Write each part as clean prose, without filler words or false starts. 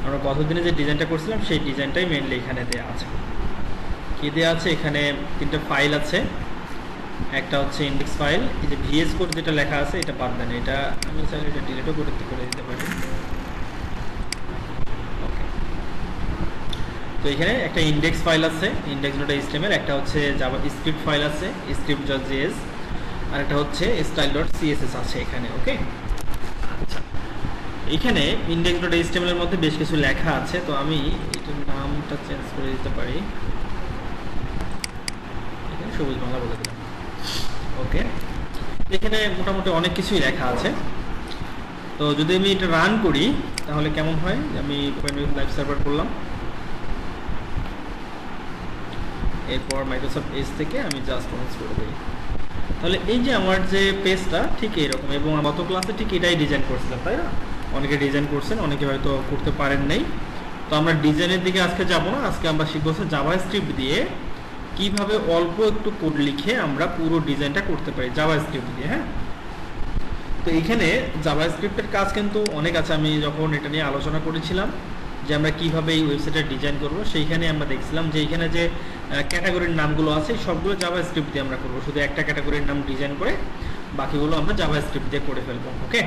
আমরা গতদিনে যে ডিজাইনটা করছিলাম সেই ডিজাইনটাই মেইনলি এখানে দেওয়া আছে। কি দেওয়া আছে এখানে? 3টা ফাইল আছে। একটা হচ্ছে ইন্ডেক্স ফাইল, এই যে ভিএস কোড যেটা লেখা আছে এটা বাদ দেন, এটা আমি চাইলে এটা ডিলিটও করে দিতে পারি। ওকে, তো এখানে একটা ইন্ডেক্স ফাইল আছে index.html, একটা হচ্ছে জাভা স্ক্রিপ্ট ফাইল আছে script.js, আর একটা হচ্ছে style.css আছে এখানে। ওকে, আচ্ছা, এখানে index.html এর মধ্যে বেশ কিছু লেখা আছে, তো আমি এটার নামটা চেঞ্জ করে দিতে পারি, এখানে সবুজ বাংলা বলে দিলাম। ওকে, এখানে মোটামুটি অনেক কিছুই লেখা আছে। তো যদি আমি এটা রান করি তাহলে কেমন হয়? আমি ওপেন উইথ লাইভ সার্ভার করলাম, এরপর মাইক্রোসফট এজ থেকে আমি জাস্ট লঞ্চ করে দিই, তাহলে এই যে আমার যে পেজটা ঠিক এইরকম। এবং গত ক্লাসে ঠিক এটাই ডিজাইন করছিলাম, তাই না? অনেকে ডিজাইন করছেন, অনেকে হয়তো করতে পারেন নাই। তো আমরা ডিজাইনের দিকে আজকে যাব না, আজকে আমরা শিখবো জাভাস্ক্রিপ্ট দিয়ে কিভাবে অল্প একটু কোড লিখে আমরা পুরো ডিজাইনটা করতে পারি জাভাস্ক্রিপ্ট দিয়ে। হ্যাঁ, তো এখানে জাভাস্ক্রিপ্টের কাজ কিন্তু অনেক আছে। আমি যখন এটা নিয়ে আলোচনা করেছিলাম যে আমরা কিভাবে এই ওয়েবসাইটটা ডিজাইন করব, সেইখানে আমরা দেখছিলাম যে এখানে যে ক্যাটাগরির নামগুলো আছে সবগুলো জাভাস্ক্রিপ্ট দিয়ে আমরা করব, শুধু একটা ক্যাটাগরির নাম ডিজাইন করে বাকিগুলো আমরা জাভাস্ক্রিপ্ট দিয়ে করে ফেলবো। ওকে,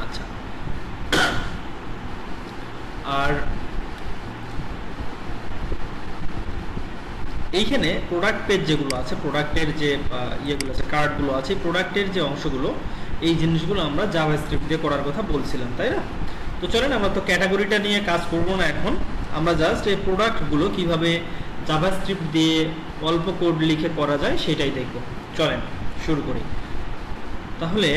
আচ্ছা, আর এইখানে প্রোডাক্ট পেজ যেগুলো আছে, প্রোডাক্টের যে ইয়েগুলো আছে, কার্ডগুলো আছে, প্রোডাক্টের যে অংশগুলো, এই জিনিসগুলো আমরা জাভাস্ক্রিপ্ট দিয়ে করার কথা বলছিলাম, তাই না? তো চলেন, আমরা তো ক্যাটাগরিটা নিয়ে কাজ করব না এখন, আমরা জাস্ট এই প্রোডাক্টগুলো কিভাবে জাভাস্ক্রিপ্ট দিয়ে অল্প কোড লিখে করা যায় সেটাই দেখব। চলেন শুরু করি। তাহলে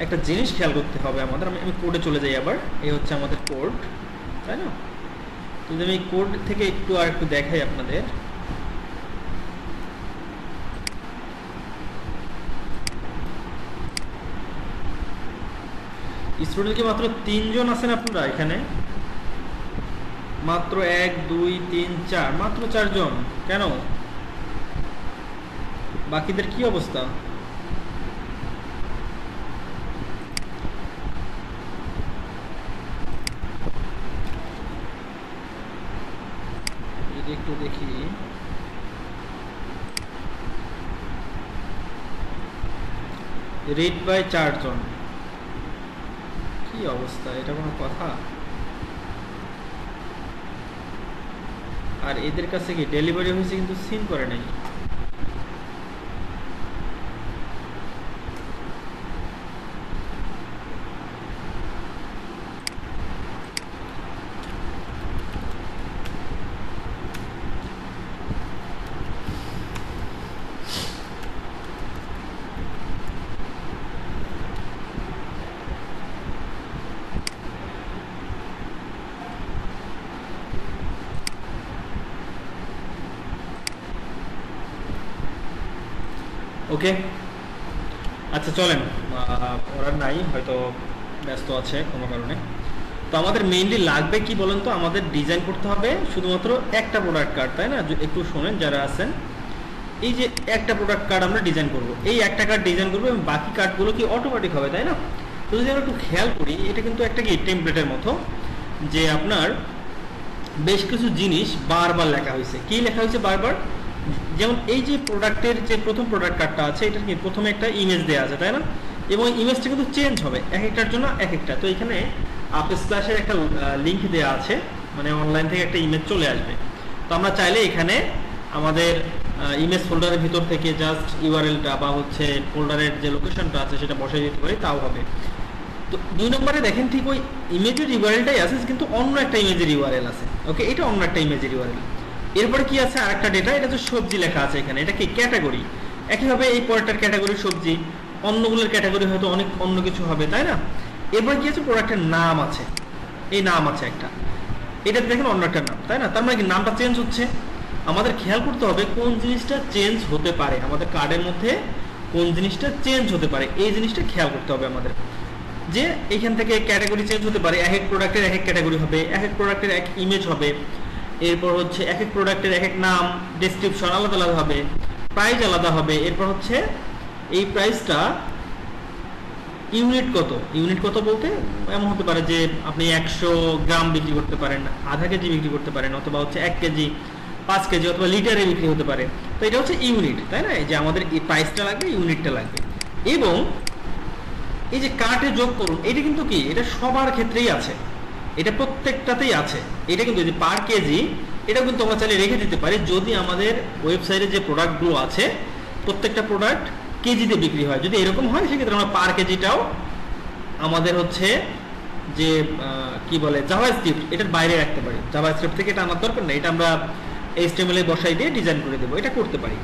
একটা জিনিস খেয়াল করতে হবে আমাদের, আমি কোডে চলে যাই আবার। এই হচ্ছে আমাদের কোড, তাই না? যদি আমি কোড থেকে একটু আর একটু দেখাই আপনাদের, স্টুডেন্ট কি মাত্র 3 জন আছেন আপনারা এখানে? মাত্র 1 2 3 4, মাত্র 4 জন। কেন? বাকিদের কি অবস্থা? যদি একটু দেখি, রেড বাই 4 জন, কি অবস্থা? এটা কোনো কথা? আর এদের কাছে কি ডেলিভারি হয়েছে কিন্তু সিন করে নাই। ওকে, আচ্ছা চলেন, ওরা নাই, হয়তো ব্যস্ত আছে কোনো কারণে। তো আমাদের মেইনলি লাগবে কি বলেন তো? আমাদের ডিজাইন করতে হবে শুধুমাত্র একটা প্রোডাক্ট কার্ড, তাই না? একটু শোনেন যারা আছেন, এই যে একটা প্রোডাক্ট কার্ড আমরা ডিজাইন করব, এই একটা কার্ড ডিজাইন করবো এবং বাকি কার্ডগুলো কি অটোমেটিক হবে, তাই না? তো যদি আমরা একটু খেয়াল করি, এটা কিন্তু একটা কি টেমপ্লেটের মতো, যে আপনার বেশ কিছু জিনিস বারবার লেখা হয়েছে। কি লেখা হয়েছে বারবার? যেমন এই যে প্রোডাক্টের যে প্রথম প্রোডাক্ট কার্ডটা আছে, এটার কি প্রথমে একটা ইমেজ দেওয়া আছে, তাই না? এবং ইমেজটা কিন্তু চেঞ্জ হবে এক একটার জন্য এক একটা। তো এখানে আপস্প্ল্যাশের একটা লিঙ্ক দেওয়া আছে, মানে অনলাইন থেকে একটা ইমেজ চলে আসবে। তো আমরা চাইলে এখানে আমাদের ইমেজ ফোল্ডারের ভিতর থেকে জাস্ট ইউআরএলটা বা হচ্ছে ফোল্ডারের যে লোকেশনটা আছে সেটা বসাই দিতে পারি, তাও হবে। তো 2 নম্বরে দেখেন ঠিক ওই ইমেজের ইউআরএলটাই আছে, কিন্তু অন্য একটা ইমেজের ইউআরএল আছে। ওকে, এটা অন্য একটা ইমেজের ইউআরএল। এরপরে কি আছে? আরেকটা ডেটা, এটা হচ্ছে সবজি লেখা আছে এখানে, এটা কি ক্যাটাগরি। একইভাবে এই পরেরটার ক্যাটাগরি সবজি, অন্যগুলোর ক্যাটাগরি হয়তো অনেক অন্য কিছু হবে, তাই না? এরপর কি আছে? প্রোডাক্টের নাম আছে, এই নাম আছে একটা, এটা দেখেন অন্য একটা নাম, তাই না? তার মানে কি নামটা চেঞ্জ হচ্ছে। আমাদের খেয়াল করতে হবে কোন জিনিসটা চেঞ্জ হতে পারে আমাদের কার্ডের মধ্যে, কোন জিনিসটা চেঞ্জ হতে পারে, এই জিনিসটা খেয়াল করতে হবে আমাদের। যে এখান থেকে ক্যাটাগরি চেঞ্জ হতে পারে, এক এক প্রোডাক্টের এক এক ক্যাটাগরি হবে, এক এক প্রোডাক্টের এক ইমেজ হবে, এরপর হচ্ছে এক এক প্রোডাক্টের এক এক নাম, ডেসক্রিপশন আলাদা আলাদা হবে, প্রাইস আলাদা হবে। এরপর হচ্ছে এই প্রাইসটা ইউনিট কত বলতে এমন হতে পারে যে আপনি 100 গ্রাম বিক্রি করতে পারেন, আধা কেজি বিক্রি করতে পারেন, অথবা হচ্ছে 1 কেজি, 5 কেজি, অথবা লিটারে বিক্রি হতে পারে। তো এটা হচ্ছে ইউনিট, তাই না? এই যে আমাদের এই প্রাইসটা লাগবে, ইউনিটটা লাগবে। এবং এই যে কার্টে যোগ করুন, এটা কিন্তু কি, এটা সবার ক্ষেত্রেই আছে, এটা প্রত্যেকটাতেই আছে। এটা কিন্তু যে পার কেজি, এটা কিন্তু আমরা চাইলে রেখে দিতে পারি যদি আমাদের ওয়েবসাইটে যে প্রোডাক্টগুলো আছে প্রত্যেকটা প্রোডাক্ট কেজিতে বিক্রি হয়। যদি এরকম হয় সেক্ষেত্রে আমরা পার কেজিটাও আমাদের হচ্ছে যে কি বলে জাভাস্ক্রিপ্ট, এটার বাইরে রাখতে পারি। জাভাস্ক্রিপ্ট থেকে এটা আনার দরকার নেই, এটা আমরা এইচটিএমএল এ বসাই দিয়ে ডিজাইন করে দেবো, এটা করতে পারি।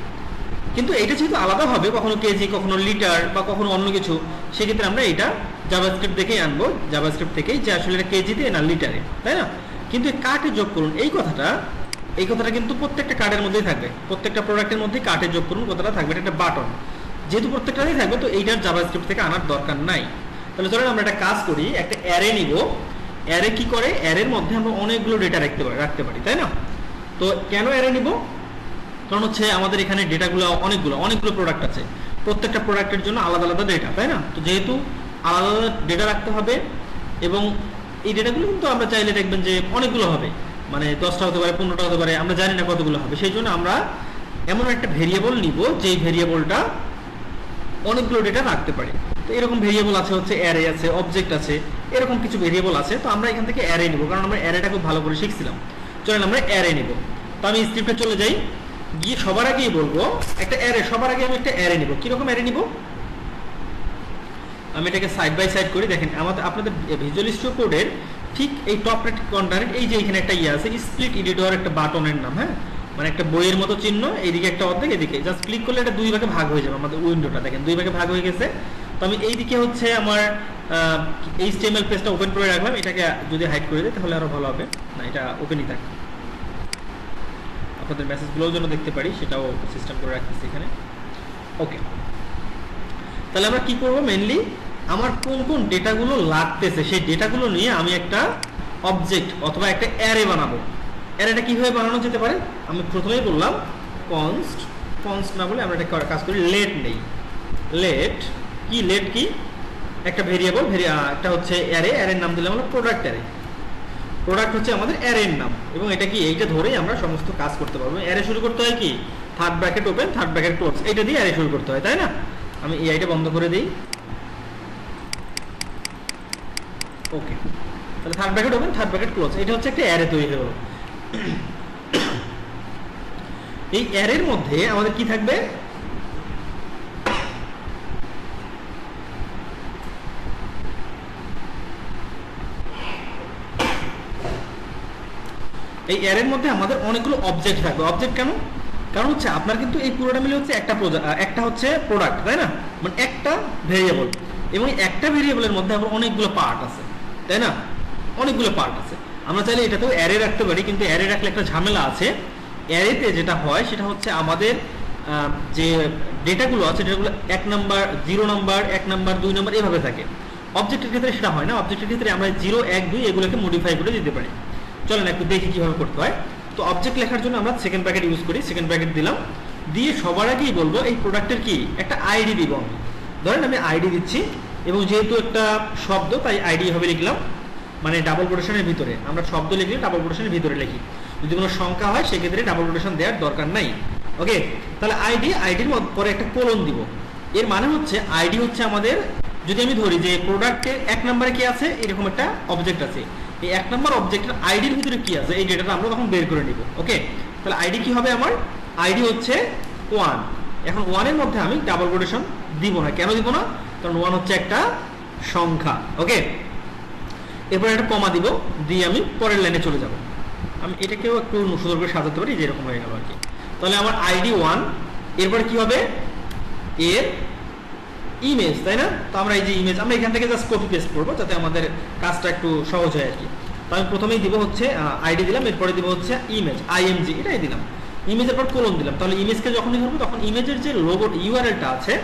কিন্তু এটা যেহেতু আলাদা হবে, কখনো কেজি, কখনো লিটার, বা কখনো অন্য কিছু, সেক্ষেত্রে আমরা এটা জাভাস্ক্রিপ্ট থেকেই আনবো, জাভাস্ক্রিপ্ট থেকেই, যে আসলে এটা কেজিতে না লিটারে, তাই না? কিন্তু কার্টে যোগ করুন এই কথাটা কিন্তু প্রত্যেকটা কার্ডের মধ্যেই থাকবে, প্রত্যেকটা প্রোডাক্টের মধ্যেই কার্টে যোগ করুন কথাটা থাকবে, এটা একটা বাটন। যেহেতু প্রত্যেকটাতেই থাকবে, তো এইটার জাভাস্ক্রিপ্ট থেকে আনার দরকার নাই। তাহলে চলেন আমরা একটা কাজ করি, একটা অ্যারে নিব। অ্যারে কি করে, অ্যারের মধ্যে আমরা অনেকগুলো ডেটা রাখতে পারি, তাই না? তো কেন অ্যারে নিব? কারণ হচ্ছে আমাদের এখানে ডেটাগুলো অনেকগুলো প্রোডাক্ট আছে, প্রত্যেকটা প্রোডাক্টের জন্য আলাদা আলাদা ডেটা, তাই না? তো যেহেতু আলাদা আলাদা ডেটা রাখতে হবে, এবং এই ডেটাগুলো কিন্তু আমরা চাইলে দেখবেন যে অনেকগুলো হবে, মানে 10টা হতে পারে, 15টা হতে পারে, আমরা জানি না কতগুলো হবে। সেই জন্য আমরা এমন একটা ভেরিয়েবল নিব যেই ভেরিয়েবলটা অনেকগুলো ডেটা রাখতে পারে। তো এরকম ভেরিয়েবল আছে, হচ্ছে অ্যারে আছে, অবজেক্ট আছে, এরকম কিছু ভেরিয়েবল আছে। তো আমরা এখান থেকে অ্যারে নিব, কারণ আমরা অ্যারেটা খুব ভালো করে শিখছিলাম। চলেন আমরা অ্যারে নিব। তো আমি স্ক্রিপ্টে চলে যাই, গিয়ে সবার আগেই বলবো একটা অ্যারে, সবার আগে আমি একটা অ্যারে নিব। কিরকম অ্যারে নিব? আমি এটাকে সাইড বাই সাইড করি। দেখেন আপনাদের ভিজুয়াল স্টুডিও কোডের ঠিক এই টপ রাইট কর্নারে এই যে এখানে একটা আছে, স্প্লিট এডিটর, একটা বাটনের নাম, হ্যাঁ, মানে একটা বইয়ের মতো চিহ্ন, এইদিকে একটা অর্ধেক, এদিকে জাস্ট ক্লিক করলে এটা দুই ভাগে ভাগ হয়ে যাবে। আমাদের উইন্ডোটা দেখেন দুই ভাগে ভাগ হয়ে গেছে। তো আমি এইদিকে হচ্ছে আমার এইচটিএমএল পেজটা ওপেন করে রাখলাম। এটাকে যদি হাইড করে দিই তাহলে আরো ভালো হবে, না এটা ওপেনই থাকে, আপনাদের মেসেজগুলোও যেন দেখতে পারি সেটাও সিস্টেম করে রাখতেছি এখানে। ওকে, তাহলে আমরা কি করব, মেইনলি আমার কোন কোন ডেটাগুলো লাগতেছে সেই ডেটাগুলো নিয়ে আমি একটা অবজেক্ট অথবা একটা অ্যারে বানাবো। অ্যারেটা কিভাবে বানানো যেতে পারে? আমি প্রথমেই বললাম কনস্ট না বলে আমরা একটা কাজ করি, লেট নেই। লেট কি একটা ভেরিয়েবল, একটা হচ্ছে অ্যারের নাম দিলাম আমরা প্রোডাক্ট অ্যারে। প্রোডাক্ট হচ্ছে আমাদের অ্যারের নাম, এবং এটা কি, এইটা ধরেই আমরা সমস্ত কাজ করতে পারবো। অ্যারে শুরু করতে হয় কি, third bracket open, third bracket close, এটা দিয়ে অ্যারে শুরু করতে হয়, তাই না? আমি এইটা বন্ধ করে দিই। ওকে, তাহলে third bracket open, third bracket close, এটা হচ্ছে একটা অ্যারে তৈরি হলো। এই অ্যারের মধ্যে আমাদের কি থাকবে, এই অ্যারের মধ্যে আমাদের অনেকগুলো অবজেক্ট থাকবে। অবজেক্ট কেন? কারণ হচ্ছে আপনার কিন্তু এই পুরোটা মিলে হচ্ছে একটা হচ্ছে প্রোডাক্ট, তাই না? মানে একটা ভেরিয়েবল, এবং একটা ভেরিয়েবলের মধ্যে আবার অনেকগুলো পার্ট আছে, তাই না? অনেকগুলো পার্ট আছে। আমরা চাইলে এটাতেও অ্যারে রাখতে পারি, কিন্তু অ্যারে রাখলে একটা ঝামেলা আছে। অ্যারেতে যেটা হয় সেটা হচ্ছে আমাদের যে ডেটাগুলো আছে, ডেটাগুলো 1 নাম্বার, 0 নাম্বার, 1 নাম্বার, 2 নাম্বার এভাবে থাকে। অবজেক্টের ক্ষেত্রে সেটা হয় না। অবজেক্টের ক্ষেত্রে আমরা 0, 1, 2 এগুলোকে মডিফাই করে দিতে পারি। চলেন একটু দেখি কিভাবে করতে হয়। তো অবজেক্ট লেখার জন্য আমরা সেকেন্ড ব্র্যাকেট ইউজ করি, সেকেন্ড ব্র্যাকেট দিলাম, দিয়ে সবার আগেই বলবো এই প্রোডাক্টের কি একটা আইডি দিব আমি। ধরেন আমি আইডি দিচ্ছি, এবং যেহেতু একটা শব্দ তাই আইডি হবে লিখলাম, মানে ডাবল কোটেশনের ভিতরে। আমরা শব্দ লিখলে ডাবল কোটেশনের ভিতরে লিখি, যদি কোনো সংখ্যা হয় সেক্ষেত্রে ডাবল কোটেশন দেওয়ার দরকার নাই। ওকে, তাহলে আইডির পরে একটা কোলন দিব। এর মানে হচ্ছে আইডি হচ্ছে আমাদের, যদি আমি ধরি যে প্রোডাক্টের 1 নম্বরে কি আছে, এরকম একটা অবজেক্ট আছে, এই 1 নম্বর অবজেক্টের আইডির ভিতরে কি আছে এই ডেটাটা আমরা তখন বের করে নিব। ওকে, তাহলে আইডি কি হবে, আমার আইডি হচ্ছে 1। এখন 1 এর মধ্যে আমি ডাবল কোটেশন দিব না। কেন দিব না? কারণ 1 হচ্ছে একটা সংখ্যা। ওকে, এরপর একটা কমা দিব, দিয়ে আমি পরের লাইনে চলে যাব। আমি এটাকেও একটু সুন্দর করে সাজাতে পারি, যেরকম হয়ে গেল আর কি। তাহলে আমার আইডি 1, এরপরে কি হবে, এর ইমেজ, তাই না? তো আমরা এই যে ইমেজ, আমরা এখান থেকে জাস্ট কপি পেস্ট করবো যাতে আমাদের কাজটা একটু সহজ হয় আর কি। তো আমি প্রথমেই দিব হচ্ছে আইডি দিলাম, এরপরে দিব হচ্ছে ইমেজ, IMG, এটাই দিলাম। ইমেজের পর কোলন দিলাম। তাহলে ইমেজকে যখনই ধরবো তখন ইমেজের যে লোগো URL-টা আছে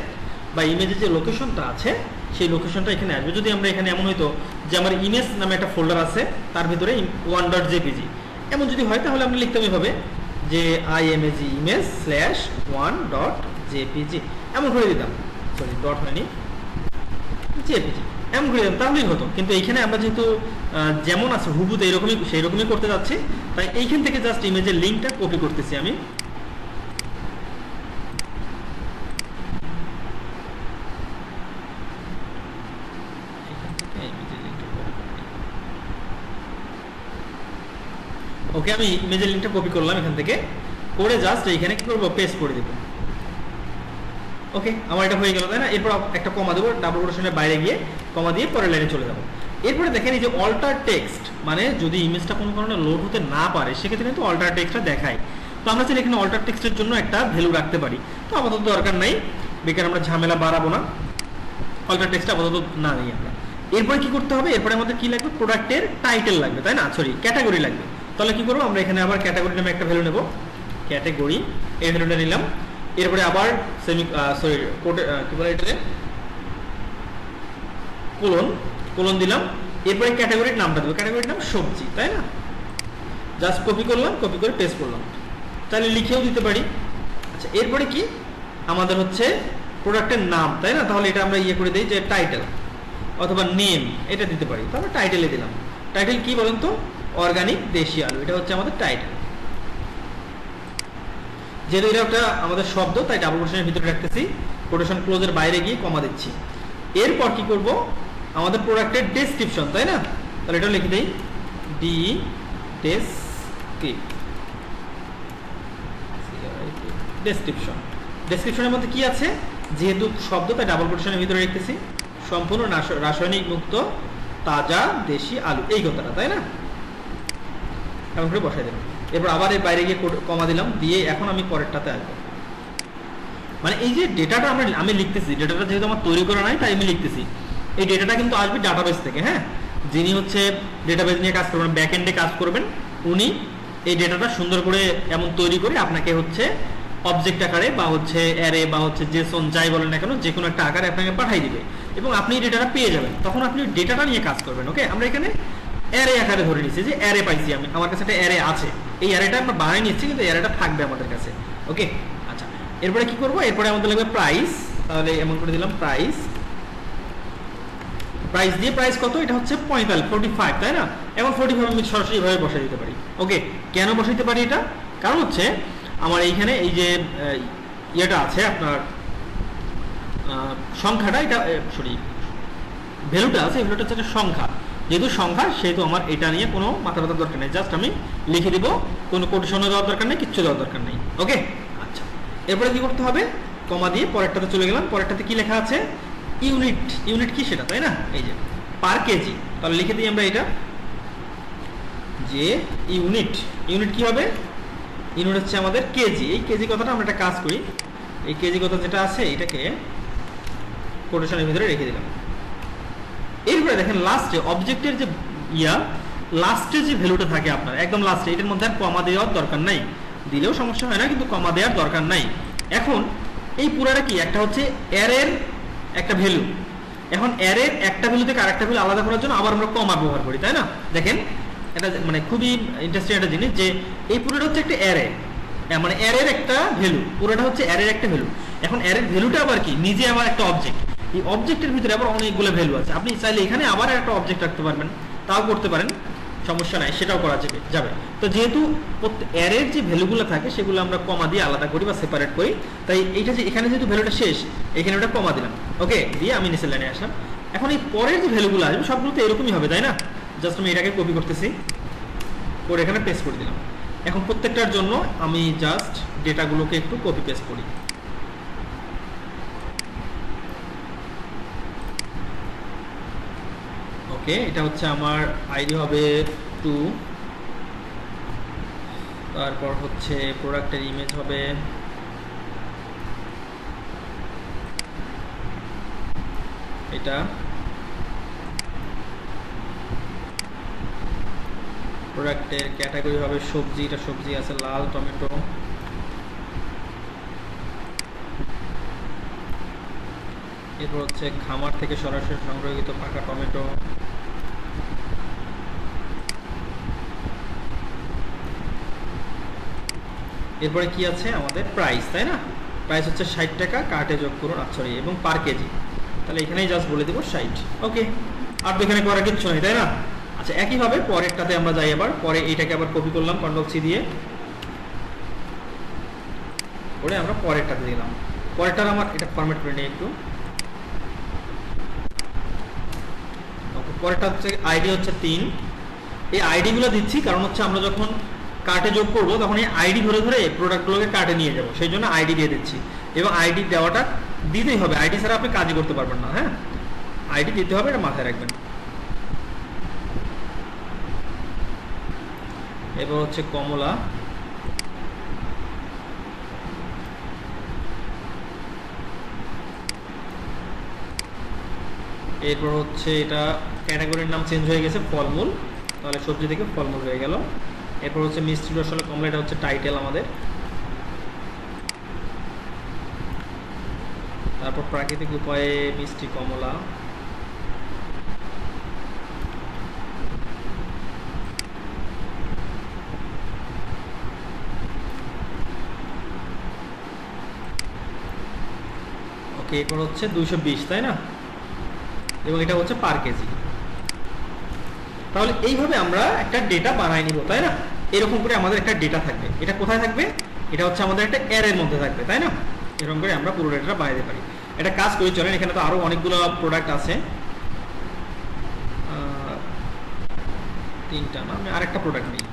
বা ইমেজের যে লোকেশনটা আছে সেই লোকেশনটা এখানে আসবে। যদি আমরা এখানে এমন হইতো যে আমার ইমেজ নামে একটা ফোল্ডার আছে, তার ভিতরে 1.jpg এমন যদি হয়, তাহলে আমরা লিখতাম এভাবে যে IMG image/1.jpg এমন করে দিতাম। সরি, ডট হয়নি, জেপিজি এমন করে দিলাম, তাহলেই হতো। কিন্তু এইখানে আমরা যেহেতু যেমন আছে হুবুতে এরকমই সেই রকমই করতে যাচ্ছি, তাই এইখান থেকে জাস্ট ইমেজের লিঙ্কটা কপি করতেছি আমি। ওকে, আমি ইমেজের লিঙ্কটা কপি করলাম এখান থেকে, করে জাস্ট এইখানে কি করবো, পেস্ট করে দেবো। ওকে, আমার এটা হয়ে গেল, তাই না? এরপর একটা কমা দেবো, ডাবল কোটেশনের বাইরে গিয়ে কমা দিয়ে পরের লাইনে চলে যাবো। এরপরে দেখেন এই যে অল্টার টেক্সট, মানে যদি ইমেজটা কোনো কারণে লোড হতে না পারে সেক্ষেত্রে কিন্তু অল্টার টেক্সটটা দেখায়। তো আমরা চাইলে এখানে অল্টার টেক্সটের জন্য একটা ভ্যালু রাখতে পারি, তো আপাতত দরকার নাই, বেকার আমরা ঝামেলা বাড়াবো না, অল্টার টেক্সট আপাতত না নিই আমরা। এরপরে কি করতে হবে, এরপরে আমাদের কি লাগবে, প্রোডাক্টের টাইটেল লাগবে, তাই না? সরি, ক্যাটাগরি লাগবে। তাহলে কি করবো, আমরা এখানে আবার ক্যাটাগরি নামে একটা ভ্যালু নেব, ক্যাটাগরি, এই ভ্যালুটা নিলাম। এরপরে আবার সেমি সরি কি বলে এটাতে কোলন দিলাম। এরপরে ক্যাটাগরির নামটা দেবো, ক্যাটাগরির নাম সবজি, তাই না? জাস্ট কপি করলাম, কপি করে পেস্ট করলাম, তাহলে লিখেও দিতে পারি। আচ্ছা, এরপরে কি আমাদের হচ্ছে প্রোডাক্টের নাম, তাই না? তাহলে এটা আমরা ইয়ে করে দিই যে টাইটেল অথবা নেম, এটা দিতে পারি। তাহলে টাইটেলে দিলাম। টাইটেল কি বলেন তো, অর্গানিক দেশি আলু, এটা হচ্ছে আমাদের টাইটেল। যেহেতু এটা একটা আমাদের শব্দ, তাই ডাবল কোটেশনের ভিতরে রাখতেছি, কোটেশন ক্লোজের বাইরে গিয়ে কমা দিচ্ছি। এরপর কি করব, আমাদের প্রোডাক্টের ডেসক্রিপশন, তাই না? তাহলে এটা লিখে দেই, ডি ডেসক্রিপশন। ডেসক্রিপশনের মধ্যে কি আছে, যেহেতু শব্দ তাই ডাবল কোটেশনের ভিতরে রেখেছি, সম্পূর্ণ রাসায়নিক মুক্ত তাজা দেশি আলু, এই কথাটা, তাই না? এমন করে বসাই দেবেন। এরপর আবার এর বাইরে গিয়ে কমা দিলাম, দিয়ে এখন আমি পরেরটাতে আসবো। মানে এই যে ডেটাটা আমি লিখতেছি, ডেটাটা যেহেতু আমার তৈরি করা নাই তাই আমি লিখতেছি, এই ডেটাটা কিন্তু আসবে ডাটাবেস থেকে। হ্যাঁ, যিনি হচ্ছে ডেটাবেস নিয়ে কাজ করবেন, ব্যাক এন্ডে কাজ করবেন, উনি এই ডেটাটা সুন্দর করে এমন তৈরি করে আপনাকে হচ্ছে অবজেক্ট আকারে বা হচ্ছে অ্যারে বা হচ্ছে জেসন যাই বলেন না কেন, যে কোনো একটা আকারে আপনাকে পাঠিয়ে দিবে এবং আপনি এই ডেটাটা পেয়ে যাবেন। তখন আপনি ডেটাটা নিয়ে কাজ করবেন। ওকে, আমরা এখানে অ্যারে আকারে ধরে নিচ্ছি যে অ্যারে পাইছি আমি, আমার কাছে একটা অ্যারে আছে, এই অ্যারেটা আমরা বানিয়ে নিচ্ছি, কিন্তু অ্যারেটা থাকবে আমাদের কাছে। ওকে, আচ্ছা, এরপরে কি করবো, এরপরে আমাদের লাগবে প্রাইস, তাহলে এমন করে দিলাম প্রাইস। প্রাইস দিয়ে প্রাইস কত, এটা হচ্ছে 45, তাই না? এবং 45 আমি সরাসরি ভাবে বসাই দিতে পারি। ওকে, কেন বসাইতে পারি এটা, কারণ হচ্ছে আমার এইখানে এই যে ইয়েটা আছে আপনার সংখ্যাটা, এটা সরি ভ্যালুটা আছে, এই ভ্যালুটা হচ্ছে একটা সংখ্যা, যেহেতু সংখ্যা সেহেতু আমার এটা নিয়ে কোনো মাথা ব্যথার দরকার নেই, জাস্ট আমি লিখে দিব, কোনো কোটেশনও দেওয়ার দরকার নেই, কিচ্ছু দেওয়ার দরকার নেই। ওকে, আচ্ছা, এরপরে কি করতে হবে, কমা দিয়ে পরেরটাতে চলে গেলাম। পরেরটাতে কি লেখা আছে, ইউনিট। ইউনিট কি সেটা, তাই না? এই যে পার কেজি, তাহলে লিখে দিই আমরা এটা যে ইউনিট। ইউনিট কি হবে, ইউনিট হচ্ছে আমাদের কেজি। এই কেজি কথাটা আমরা একটা কাজ করি, এই কেজি কথা যেটা আছে এটাকে কোটেশনের ভিতরে রেখে দিলাম। এরপরে দেখেন লাস্টে অবজেক্টের যে লাস্টে যে ভ্যালুটা থাকে আপনার একদম লাস্টে, এটার মধ্যে আর কমা দেওয়ার দরকার নাই, দিলেও সমস্যা হয় না, কিন্তু কমা দেওয়ার দরকার নাই। এখন এই পুরাটা কি, একটা হচ্ছে অ্যারের একটা ভ্যালু। এখন অ্যারের একটা ভ্যালু থেকে আরেকটা ভ্যালু আলাদা করার জন্য আবার আমরা কমা ব্যবহার করি, তাই না? দেখেন এটা মানে খুবই ইন্টারেস্টিং একটা জিনিস, যে এই পুরোটা হচ্ছে একটা অ্যারে, মানে অ্যারের একটা ভ্যালু, পুরোটা হচ্ছে অ্যারের একটা ভ্যালু। এখন অ্যারের ভ্যালুটা আবার কি, নিজে আবার একটা অবজেক্ট, এই অবজেক্টের ভিতরে আবার অনেকগুলো ভ্যালু আছে। আপনি চাইলে এখানে আবার একটা অবজেক্ট রাখতে পারবেন, তাও করতে পারেন, সমস্যা নাই, সেটাও করা যাবে। তো যেহেতু অ্যারের যে ভ্যালুগুলো থাকে সেগুলো আমরা কমা দিয়ে আলাদা করি বা সেপারেট করি, তাই এইটা যে এখানে যেহেতু ভ্যালুটা শেষ, এখানে ওটা কমা দিলাম। ওকে, দিয়ে আমি নিচের লাইনে আসলাম। এখন এই পরের যে ভ্যালুগুলো আসবে সবগুলো তো এরকমই হবে, তাই না? জাস্ট আমি এটাকে কপি করতেছি, করে এখানে পেস্ট করে দিলাম। এখন প্রত্যেকটার জন্য আমি জাস্ট ডেটাগুলোকে একটু কপি পেস্ট করি। ওকে, এটা হচ্ছে আমার আইডি হবে 2, তারপর হচ্ছে প্রোডাক্টের ইমেজ হবে এটা, প্রোডাক্টের ক্যাটাগরি হবে সবজি, এটা সবজি আছে লাল টমেটো, এরপর হচ্ছে খামার থেকে সরাসরি সংগ্রহীত পাকা টমেটো, এরপরে কি আছে আমাদের প্রাইস, তাই না? প্রাইস হচ্ছে 60 টাকা, কার্টে যোগ করুন, সরি, এবং পার কেজি, তাহলে এখানেই জাস্ট বলে দেবো 60। ওকে, আর তো এখানে করার কিচ্ছু নেই, তাই না? আচ্ছা, একইভাবে পরেরটাতে আমরা যাই। আবার পরে এইটাকে আবার কপি করলাম কন্ট্রোল-সি দিয়ে, করে আমরা পরেরটাতে দিলাম। পরেরটার আমার এটা ফরম্যাট করে নিই একটু। ওকে, পরেরটা হচ্ছে আইডি হচ্ছে 3। এই আইডিগুলো দিচ্ছি কারণ হচ্ছে আমরা যখন কার্টে যোগ করবো তখন এই আইডি ধরে ধরে প্রোডাক্টগুলোকে কার্টে নিয়ে যাবো, সেই জন্য আইডি দিয়ে দিচ্ছি। এবং আইডি দেওয়াটা দিতেই হবে, আইডি ছাড়া আপনি কাজই করতে পারবেন না। হ্যাঁ, আইডি দিতে হবে, এটা মাথায় রাখবেন। এবার হচ্ছে কমলা, এরপর হচ্ছে এটা ক্যাটাগরির নাম চেঞ্জ হয়ে গেছে ফলমূল, তাহলে সবজি থেকে ফলমূল হয়ে গেল। এরপর হচ্ছে মিষ্টি রসলে কমলা, এটা হচ্ছে টাইটেল আমাদের। তারপর প্রাকৃতিক উপায়ে মিষ্টি কমলা, ওকে। এরপর হচ্ছে 220, তাই না? এবং এটা হচ্ছে পার কেজি। তাহলে এইভাবে আমরা একটা ডেটা বানাই নিব, তাই না? এরকম করে আমাদের একটা ডেটা থাকবে। এটা কোথায় থাকবে? এটা হচ্ছে আমাদের একটা অ্যারের মধ্যে থাকবে, তাই না? এরকম করে আমরা পুরো ডেটাটা বানাইতে পারি। এটা কাজ করে চলেন, এখানে তো আরো অনেকগুলো প্রোডাক্ট আছে, 3টা না, আমি আরেকটা প্রোডাক্ট নিই।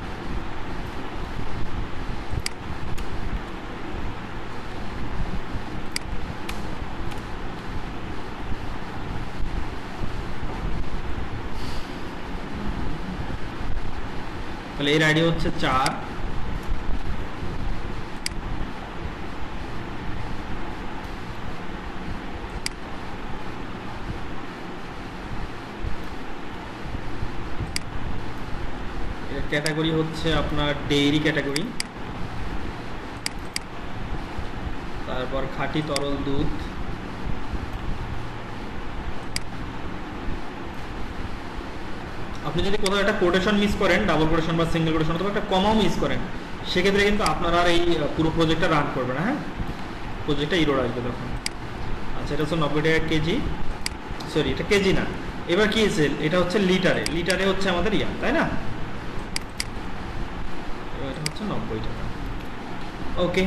তাহলে এর আইডি হচ্ছে 4। এর ক্যাটাগরি হচ্ছে আপনার ডেইরি ক্যাটাগরি, তারপর খাঁটি তরল দুধ, আপনি যদি কোথাও একটা কোটেশন মিস করেন, ডাবল কোটেশন বা সিঙ্গেল কোটেশন অথবা একটা কমাও মিস করেন, সেক্ষেত্রে কিন্তু আপনারা আর এই পুরো প্রজেক্টটা রান করবে না। হ্যাঁ, প্রজেক্টটা ইরোর আসবে তখন। আচ্ছা, এটা হচ্ছে 90 টাকা কেজি, সরি এটা কেজি না, এবার কি আছে, এটা হচ্ছে লিটারে। লিটারে হচ্ছে আমাদের ইয়া, তাই না? এটা হচ্ছে 90 টাকা। ওকে,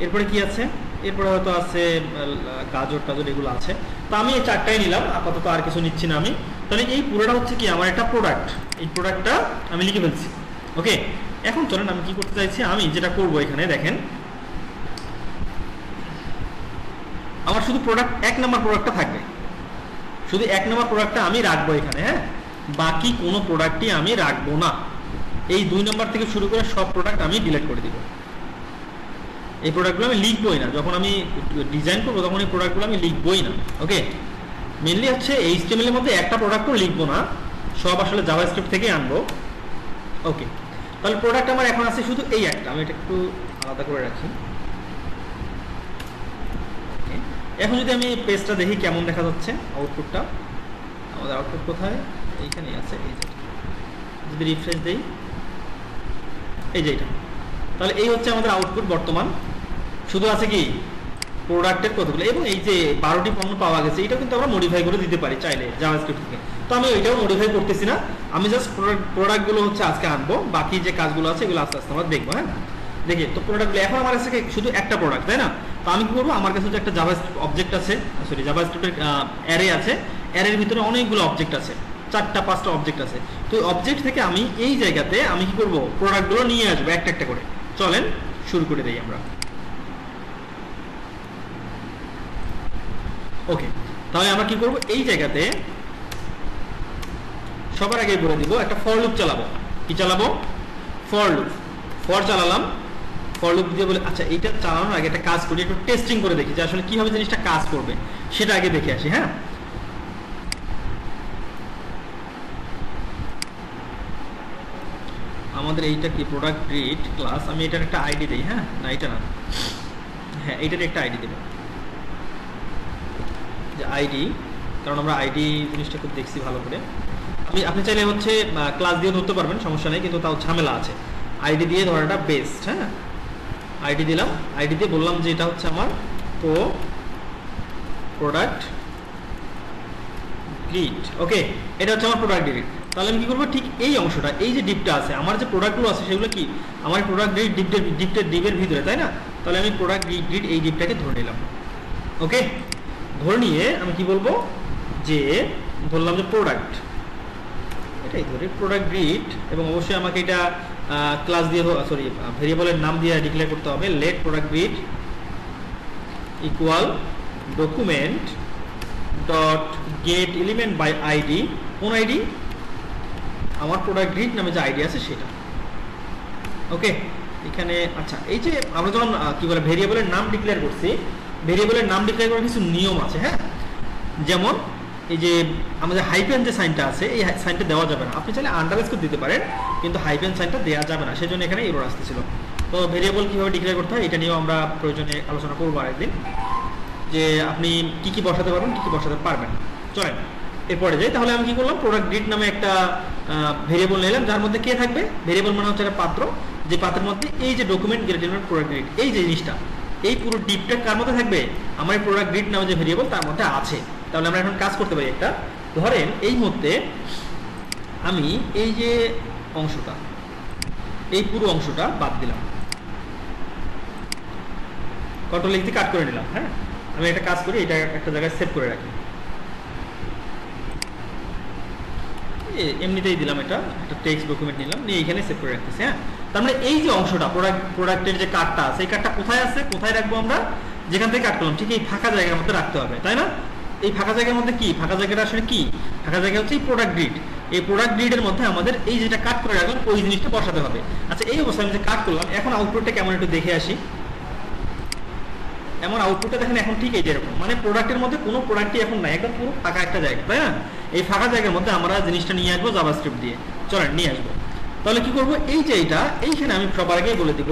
এরপরে কি আছে? এরপরে হয়তো আছে গাজর টাজর, এগুলো আছে। তো আমি এই 4টাই নিলাম আপাতত, আর কিছু নিচ্ছি না আমি। তাহলে এই পুরোটা হচ্ছে কি আমার একটা প্রোডাক্ট, এই প্রোডাক্টটা আমি লিখে ফেলছি। ওকে, এখন চলেন আমি কি করতে চাইছি, আমি যেটা করব এখানে দেখেন, আমার শুধু প্রোডাক্ট 1 নম্বর প্রোডাক্টটা থাকবে, শুধু 1 নম্বর প্রোডাক্টটা আমি রাখবো এখানে। হ্যাঁ, বাকি কোনো প্রোডাক্টই আমি রাখবো না। এই 2 নম্বর থেকে শুরু করে সব প্রোডাক্ট আমি ডিলিট করে দিব। এই প্রোডাক্টগুলো আমি লিখবই না, যখন আমি ডিজাইন করবো তখন এই প্রোডাক্টগুলো আমি লিখবই না। ওকে, মেনলি হচ্ছে এইচটিএমএল এর মধ্যে একটা প্রোডাক্টও লিখবো না, সব আসলে জাভাস্ক্রিপ্ট থেকে আনবো। ওকে, তাহলে প্রোডাক্ট আমার এখন আছে শুধু এই একটা, আমি এটা একটু আলাদা করে রাখি। ওকে, এখন যদি আমি পেজটা দেখি কেমন দেখা যাচ্ছে আউটপুটটা, আমাদের আউটপুট কোথায়? এইখানেই আছে, এই যে যদি রিফ্রেশ দেই, এই যে এটা, তাহলে এই হচ্ছে আমাদের আউটপুট বর্তমান। শুধু আছে কি প্রোডাক্টের কতগুলো, এবং এই যে 12টি পণ্য পাওয়া গেছে, এটা কিন্তু আমরা মডিফাই করে দিতে পারি চাইলে জাভাস্ক্রিপ্ট থেকে। তো আমি ওইটাও মডিফাই করতেছি না, আমি জাস্ট প্রোডাক্টগুলো হচ্ছে আজকে আনবো, বাকি যে কাজগুলো আছে এগুলো আস্তে আস্তে আমরা দেখবো। হ্যাঁ, দেখি তো প্রোডাক্টগুলো এখন আমার কাছে শুধু একটা প্রোডাক্ট, তাই না? তো আমি কি করবো, আমার কাছে যে একটা জাভাস্ক্রিপ্ট অবজেক্ট আছে, সরি জাভাস্ক্রিপ্টের অ্যারে আছে, অ্যারের ভিতরে অনেকগুলো অবজেক্ট আছে, 4টা 5টা অবজেক্ট আছে। তো অবজেক্ট থেকে আমি এই জায়গাতে আমি কি করবো, প্রোডাক্টগুলো নিয়ে আসবো একটা একটা করে। চলেন শুরু করে দেই আমরা। ওকে, তাহলে আমরা কি করব, এই জায়গাতে সবার আগে বলে দিব একটা ফর লুপ চালাবো। কি চালাবো? For loop. ফর চালালাম, ফর লুপ দিয়ে বলে আচ্ছা এইটা চালানোর আগে একটা কাজ করি, একটু টেস্টিং করে দেখি যে আসলে কিভাবে জিনিসটা কাজ করবে, সেটা আগে দেখে আসি। হ্যাঁ, আমাদের এইটা কি প্রোডাক্ট গ্রিড ক্লাস, আমি এটার একটা আইডি দেই। হ্যাঁ, না এটা না, হ্যাঁ এইটার একটা আইডি দেব, যে আইডি, কারণ আমরা আইডি জিনিসটা খুব দেখছি ভালো করে। আপনি চাইলে হচ্ছে ক্লাস দিয়ে ধরতে পারবেন, সমস্যা নেই, কিন্তু তাও ঝামেলা আছে। আইডি দিয়ে ধরাটা বেস্ট। হ্যাঁ, আইডি দিলাম, আইডি দিয়ে বললাম যে এটা হচ্ছে আমার প্রোডাক্ট গ্রিড। ওকে, এটা হচ্ছে আমার প্রোডাক্ট গ্রিড। তাহলে আমি কি করবো, ঠিক এই অংশটা, এই যে ডিপটা আছে, আমার যে প্রোডাক্টগুলো আছে সেগুলো কি আমার প্রোডাক্ট গ্রিড ডিপের ভিতরে, তাই না? তাহলে আমি প্রোডাক্ট গ্রিড এই ডিপটাকে ধরে নিলাম। ওকে, ধরে নিয়ে আমি কি বলবো, যে ধরলাম যে প্রোডাক্ট, এটাই ধরে প্রোডাক্ট গ্রিড, এবং অবশ্যই আমাকে এটা ক্লাস দিয়ে, সরি ভেরিয়েবলের নাম দিয়ে ডিক্লেয়ার করতে হবে। Let product grid equal document dot get element by ID. কোন আইডি? আমার প্রোডাক্ট গ্রিড নামে যে আইডি আছে সেটা। ওকে, এখানে আচ্ছা, এই যে আমরা যখন কি বলে ভেরিয়েবলের নাম ডিক্লেয়ার করছি, ভেরিয়েবলের নাম ডিক্লেয়ার করার কিছু নিয়ম আছে। হ্যাঁ, যেমন এই যে আমাদের হাইফেন যে সাইনটা আছে, এই সাইনটা দেওয়া যাবে না। আপনি চাইলে আন্ডারস্কোর দিতে পারেন, কিন্তু হাইফেন সাইনটা দেওয়া যাবে না, সেজন্য এখানে এরর আসতেছিল। তো ভেরিয়েবল কিভাবে ডিক্লেয়ার করতে হয় এটা নিয়েও আমরা প্রয়োজনে আলোচনা করবো আরেকদিন, যে আপনি কি কি বসাতে পারবেন, কি কি বসাতে পারবেন। চলেন এরপরে যাই। তাহলে আমি কি করলাম, প্রোডাক্ট গ্রিড নামে একটা ভেরিয়েবল নিলাম, যার মধ্যে কে থাকবে, ভেরিয়েবল মানে হচ্ছে একটা পাত্র, যে পাত্রের মধ্যে এই যে ডকুমেন্ট গ্রিড প্রোডাক্ট গ্রিড, এই যে জিনিসটা, এই পুরো ডিপটা কার মধ্যে থাকবে, আমার প্রোডাক্ট গ্রিড নামে যে ভেরিয়েবল তার মধ্যে আছে। তাহলে আমরা এখন কাজ করতে পারি একটা, ধরেন এই মধ্যে আমি এই যে অংশটা, এই পুরো অংশটা বাদ দিলাম, কন্ট্রোল লিখতে কাট করে নিলাম। হ্যাঁ, আমি একটা কাজ করি, এটা একটা জায়গায় সেভ করে রাখি, এমনিতেই দিলাম, এটা একটা টেক্সট ডকুমেন্ট নিলাম, নিয়ে এখানে সেভ করে রাখতেছি। হ্যাঁ, তার মানে এই যে অংশটা প্রোডাক্টের যে কার্ডটা আছে, এই কার্ডটা কোথায় আছে, কোথায় রাখবো আমরা, যেখান থেকে কাট করলাম ঠিক এই ফাঁকা জায়গার মধ্যে রাখতে হবে, তাই না? এই ফাঁকা জায়গার মধ্যে কি, ফাঁকা জায়গাটা আসলে কি, ফাঁকা জায়গা হচ্ছে এই প্রোডাক্ট গ্রিড। এই প্রোডাক্ট গ্রিডের মধ্যে আমাদের এই যেটা কাট করে রাখলাম ওই জিনিসটা বসাতে হবে। আচ্ছা, এই অবস্থায় আমি যে কাট করলাম, এখন আউটপুটটা কেমন একটু দেখে আসি। এমন আউটপুটটা দেখেন এখন ঠিক এই যেরকম, মানে প্রোডাক্টের মধ্যে কোনো প্রোডাক্টই এখন নাই, একদম পুরো ফাঁকা একটা জায়গা, তাই না? এই ফাঁকা জায়গার মধ্যে আমরা জিনিসটা নিয়ে আসবো জাভাস্ক্রিপ্ট দিয়ে। চলেন নিয়ে আসবো। তাহলে কি করবো, এই যে এইটা, এইখানে আমি সবার আগেই বলে দিব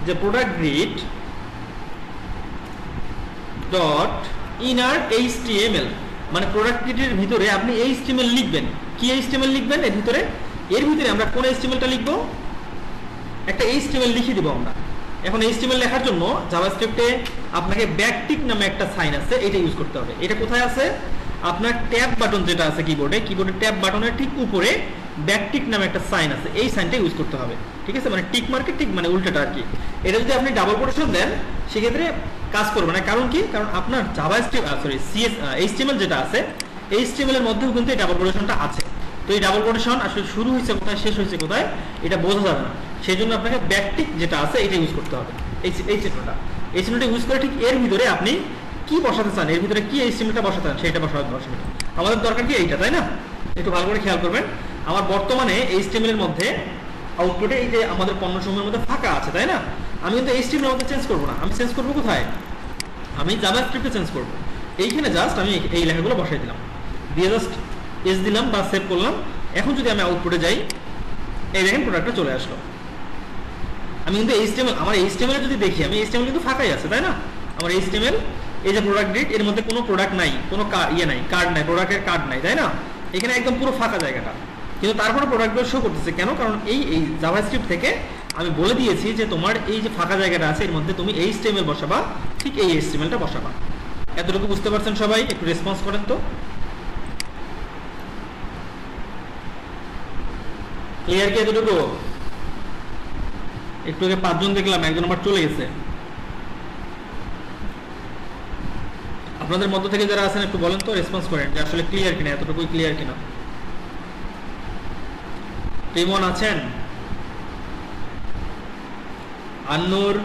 যে product grid dot inner HTML, মানে প্রোডাক্ট গ্রিডের ভিতরে আপনি এইচটিএমএল লিখবেন। কি এইচটিএমএল লিখবেন এর ভিতরে আমরা কোন এইচটিএমএলটা লিখবো, একটা এইচটিএমএল লিখে দিব আমরা। এখন এইচটিএমএল লেখার জন্য জাভাস্ক্রিপ্টে আপনাকে ব্যাকটিক নামে একটা সাইন আছে, এটা ইউজ করতে হবে। এটা কোথায় আছে, আপনার ট্যাব বাটন যেটা আছে কিবোর্ডে ট্যাব বাটনের ঠিক উপরে ব্যাকটিক নামে একটা সাইন আছে, এই সাইনটা ইউজ করতে হবে। ঠিক আছে, মানে টিক মার্কেট ঠিক মানে উল্টাটা আর কি। এটা যদি আপনি ডাবল কোটেশন দেন সেক্ষেত্রে কাজ করবে না, কারণ কি, কারণ আপনার জাভাস্ক্রিপ্ট এইচটিএমএল যেটা আছে, এইচটিএমএল এর মধ্যেও কিন্তু এই ডাবল কোটেশনটা আছে। তো এই ডাবল কোটেশন আসলে শুরু হয়েছে কোথায়, শেষ হয়েছে কোথায়, এটা বোঝা যাবে না। সেই জন্য আপনাকে ব্যাকটিক যেটা আছে এটা ইউজ করতে হবে, এই চিহ্নটা ইউজ করে ঠিক এর ভিতরে আপনি কি বসাতে চান, এর ভিতরে কি এইচটিএমএলটা বসাতে চান সেটা বসাবেন। আমাদের দরকার কি এইটা, তাই না? একটু ভালো করে খেয়াল করবেন। আমার বর্তমানে এইচটিএমএল এর মধ্যে আউটপুটে এই যে আমাদের পণ্যসমূহের মধ্যে ফাঁকা আছে, তাই না? আমি কিন্তু এইচটিএমএল এর মধ্যে চেঞ্জ করব না, আমি চেঞ্জ করব কোথায়, আমি জাভাস্ক্রিপ্টে চেঞ্জ করব। এইখানে জাস্ট আমি এই লেখাগুলো বসাই দিলাম, দিয়ে জাস্ট এস দিলাম বা সেভ করলাম। এখন যদি আমি আউটপুটে যাই, এই দেখেন প্রোডাক্টটা চলে আসলো। আমি কিন্তু এইচটিএমএল, আমার এইচটিএমএল যদি দেখি, আমি এইচটিএমএল কিন্তু ফাঁকাই আছে, তাই না? আমার এইচটিএমএল এই যে প্রোডাক্ট গ্রিড, এর মধ্যে কোনো প্রোডাক্ট নাই, কোনো নাই, কার্ড নাই, প্রোডাক্টের কার্ড নাই, তাই না? এখানে একদম পুরো ফাঁকা জায়গাটা, কিন্তু তারপরে প্রোডাক্টগুলো শো করতেছে কেন, কারণ এই জাভাস্ক্রিপ্ট থেকে আমি বলে দিয়েছি যে তোমার এই যে ফাঁকা জায়গাটা আছে এর মধ্যে তুমি এইচটিএমএল বসাবা, ঠিক এই এইচটিএমএলটা বসাবা। এতটুকু বুঝতে পারছেন সবাই? একটু রেসপন্স করেন তো। ক্লিয়ার কি এতটুকু? একটু আগে 5 জন দেখলাম, একজন আবার চলে গেছে। আপনাদের মধ্য থেকে যারা আছেন একটু বলেন তো, রেসপন্স করেন যে আসলে ক্লিয়ার কিনা, এতটুকুই ক্লিয়ার কিনা। রিমন আছেন, আন্নুর,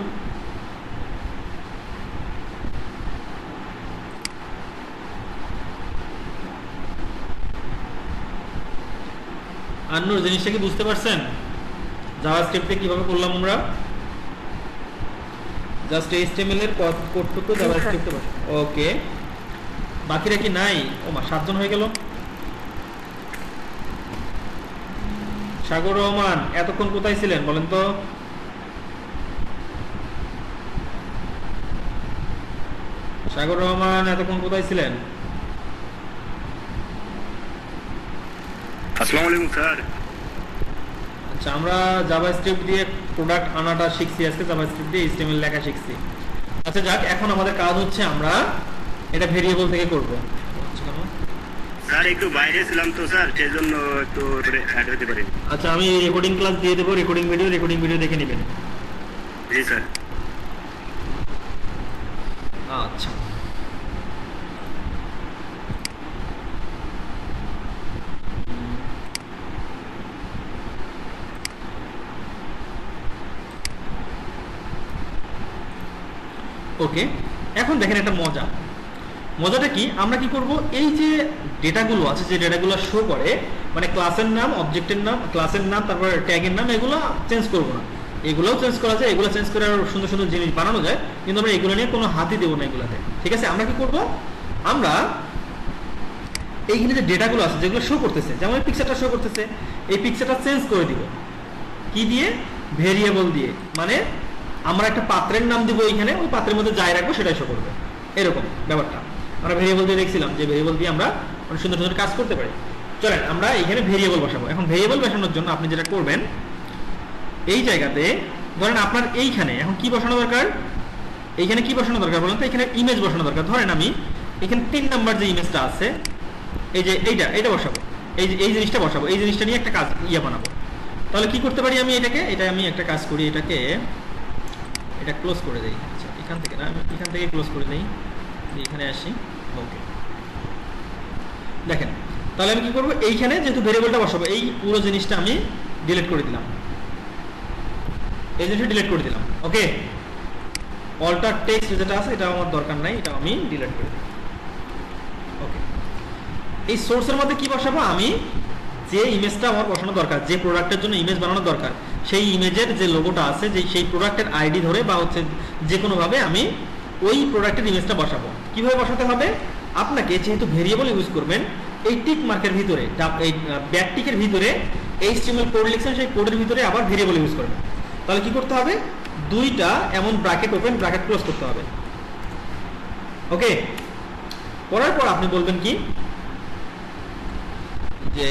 জিনিসটা কি বুঝতে পারছেন? জাভাস্ক্রিপ্টে কিভাবে করলাম আমরা, জাস্ট এইচটিএমএল এর কোডটুকু জাভাস্ক্রিপ্টে বসে। ওকে, বাকিরা কি নাই? ও মা, 7 জন হয়ে গেল। সাগর রহমান এতক্ষণ কোথায় ছিলেন বলেন তো? সাগর রহমান এতক্ষণ কোথায় ছিলেন? আসসালামু আলাইকুম স্যার। আচ্ছা, আমরা জাভাস্ক্রিপ্ট দিয়ে প্রোডাক্ট আনাটা শিখছি আজকে, জাভাস্ক্রিপ্ট দিয়ে এইচটিএমএল লেখা শিখছি। আচ্ছা যাক, এখন আমাদের কাজ হচ্ছে আমরা এটা ভেরিয়েবল থেকে করব। স্যার একটু বাইরে ছিলাম তো স্যার, সেজন্য একটু অ্যাড হতে পারিনি। আচ্ছা, আমি রেকর্ডিং ক্লাস দিয়ে দেবো, রেকর্ডিং ভিডিও দেখে নেবেন। জি স্যার। আচ্ছা, ওকে। এখন দেখেন একটা মজাটা কি, আমরা কি করব, এই যে ডেটাগুলো আছে, যে ডেটাগুলো শো করে, মানে ক্লাসের নাম, অবজেক্টের নাম, ক্লাসের নাম, তারপর ট্যাগের নাম, এগুলো চেঞ্জ করব না। এগুলোও চেঞ্জ করা যায়, এগুলো চেঞ্জ করে আরো সুন্দর সুন্দর জিনিস বানানো যায়, কিন্তু আমরা এগুলো নিয়ে কোনো হাতই দেবো না এগুলাতে। ঠিক আছে, আমরা কি করব, আমরা এইখানে যে ডেটাগুলো আছে যেগুলো শো করতেছে, যেমন এই পিকচারটা শো করতেছে, এই পিকচারটা চেঞ্জ করে দিব কি দিয়ে, ভেরিয়েবল দিয়ে। মানে আমরা একটা পাত্রের নাম দিব এইখানে, ওই পাত্রের মধ্যে যাই রাখবো সেটাই শো করবে, এরকম ব্যাপারটা। আমরা ভেরিয়েবল দিয়ে দেখছিলাম যে ভেরিয়েবল দিয়ে আমরা অনেক সুন্দর সুন্দর কাজ করতে পারি। চলেন আমরা এখানে ভেরিয়েবল বসাবো। এখন ভেরিয়েবল বসানোর জন্য আপনি যেটা করবেন, এই জায়গাতে ধরেন আপনার এইখানে এখন কি বসানো দরকার, এইখানে কি বসানো দরকার বলেন তো, এখানে ইমেজ বসানো দরকার। ধরেন আমি এখানে 3 নাম্বার যে ইমেজটা আছে, এই যে এইটা বসাবো, এই জিনিসটা বসাবো, এই জিনিসটা নিয়ে একটা কাজ বানাবো। তাহলে কি করতে পারি আমি এটা আমি একটা কাজ করি, এটা ক্লোজ করে দেই। আচ্ছা, এখান থেকে না, আমি এখান থেকে ক্লোজ করে দেই, এখানে আসি। ওকে, দেখেন তাহলে আমি কি করবো, এইখানে যেহেতু ভেরিয়েবলটা বসাবো, এই পুরো জিনিসটা আমি ডিলিট করে দিলাম, এই জিনিসটা ডিলিট করে দিলাম। ওকে, অল্টার টেক্সট যেটা আছে এটা আমার দরকার নাই, এটা আমি ডিলিট করে দিই। ওকে, এই সোর্সের মধ্যে কি বসাবো, আমি যে ইমেজটা আমার বসানো দরকার, যে প্রোডাক্টের জন্য ইমেজ বানানো দরকার, সেই ইমেজের যে লোগোটা আছে, যে সেই প্রোডাক্টের আইডি ধরে বা হচ্ছে যে কোনোভাবে আমি ওই প্রোডাক্টের ইমেজটা বসাবো। কিভাবে বসাতে হবে, আপনাকে যেহেতু ভেরিয়েবল ইউজ করবেন, এই টিক মার্কের ভিতরে, এই ব্যাক টিকের ভিতরে HTML কোড লিখছেন, সেই কোডের ভিতরে আবার ভেরিয়েবল ইউজ করবেন। তাহলে কি করতে হবে, দুইটা এমন ব্র্যাকেট ওপেন ব্র্যাকেট ক্লোজ করতে হবে। ওকে, করার পর আপনি বলবেন কি, যে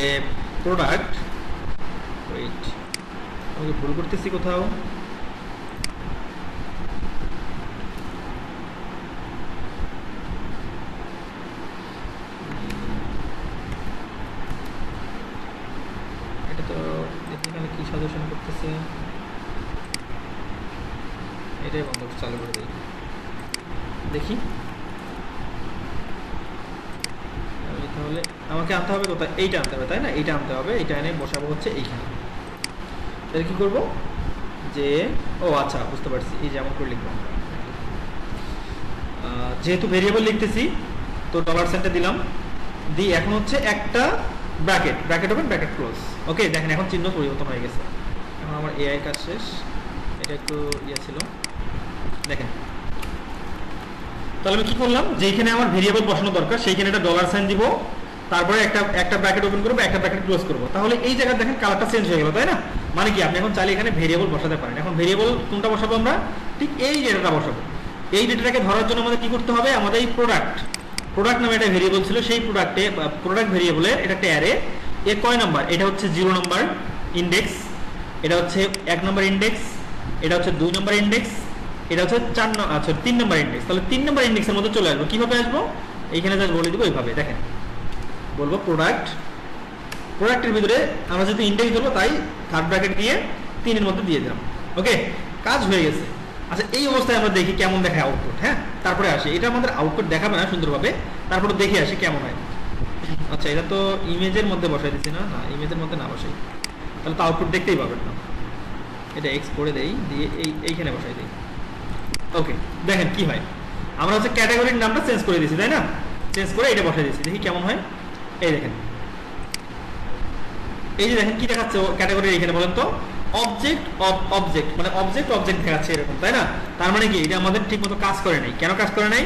প্রোডাক্ট, ওয়েট আমি ভুল করতেছি কোথাও, এটা তো এখানে কি সাজেশন করতেছে, এটাই বন্ধ চালু করে দিই, দেখি। তাহলে আমাকে আনতে হবে কোথায়, এইটা আনতে হবে তাই না, এইটা আনতে হবে, এইটা এনে বসাবো হচ্ছে এইখানে। তাহলে কি করব, যে ও আচ্ছা বুঝতে পারছি, এই যে এমন করে লিখবো, যেহেতু ভেরিয়েবল লিখতেছি তো $সাইনটা দিলাম, দিয়ে এখন হচ্ছে একটা ব্র্যাকেট ওপেন ব্র্যাকেট ক্লোজ। ওকে, দেখেন এখন চিহ্ন পরিবর্তন হয়ে গেছে। এখন আমার AI কাজ শেষ, এটা একটু ছিল, দেখেন। তাহলে আমি কি করলাম, যেখানে আমার ভেরিয়েবল বসানো দরকার সেইখানে একটা $সাইন দিব, তারপরে একটা ব্র্যাকেট ওপেন করবো, একটা ব্র্যাকেট ক্লোজ করবো। তাহলে এই জায়গায় দেখেন কালারটা চেঞ্জ হয়ে গেল, তাই না? মানে কি, আপনি এখন চাইলে এখানে ভেরিয়েবল বসাতে পারেন। এখন ভেরিয়েবল কোনটা বসাবো আমরা, ঠিক এই ডেটাটা বসাবো। এই ডেটাটাকে ধরার জন্য আমাদের কি করতে হবে, আমাদের এই প্রোডাক্ট নামে একটা ভেরিয়েবল ছিল, সেই প্রোডাক্ট ভেরিয়েবলে এটা একটা অ্যারে, এর কয় নাম্বার, এটা হচ্ছে 0 নাম্বার ইন্ডেক্স, এটা হচ্ছে 1 নাম্বার ইন্ডেক্স, এটা হচ্ছে 2 নাম্বার ইন্ডেক্স, এটা হচ্ছে 3 নাম্বার ইন্ডেক্স। তাহলে 3 নাম্বার ইন্ডেক্সের মধ্যে চলে আসবো। কিভাবে আসবো, এইখানে জাস্ট বলে দিব এইভাবে, দেখেন বলবো প্রোডাক্টের ভিতরে আমরা যেহেতু ইন্ডেক্স ধরবো তাই থার্ড ব্র্যাকেট দিয়ে 3 এর মধ্যে দিয়ে দিলাম। ওকে, কাজ হয়ে গেছে। আচ্ছা, এই অবস্থায় আমরা দেখি কেমন দেখায় আউটপুট। হ্যাঁ, তারপরে আসি, এটা আমাদের আউটপুট দেখাবে না সুন্দরভাবে, তারপরে দেখে আসি কেমন হয়। আচ্ছা, এটা তো ইমেজের মধ্যে বসাই দিচ্ছি না, ইমেজের মধ্যে না বসাই, তাহলে তো আউটপুট দেখতেই পাবেন না। এটা এক্স করে দেই, দিয়ে এইখানে বসাই দিই। ওকে, দেখেন কি হয়, আমরা হচ্ছে ক্যাটাগরির নামটা চেঞ্জ করে দিয়েছি তাই না, চেঞ্জ করে এটা বসাই দিয়েছি, দেখি কেমন হয়। এই দেখেন, এই যে দেখেন কি দেখাচ্ছে ক্যাটাগরি, এখানে বলেন তো অবজেক্ট, মানে অবজেক্ট দেখাচ্ছে এরকম, তাই না? তার মানে কি, এটা আমাদের ঠিক মতো কাজ করে নাই। কেন কাজ করে নাই,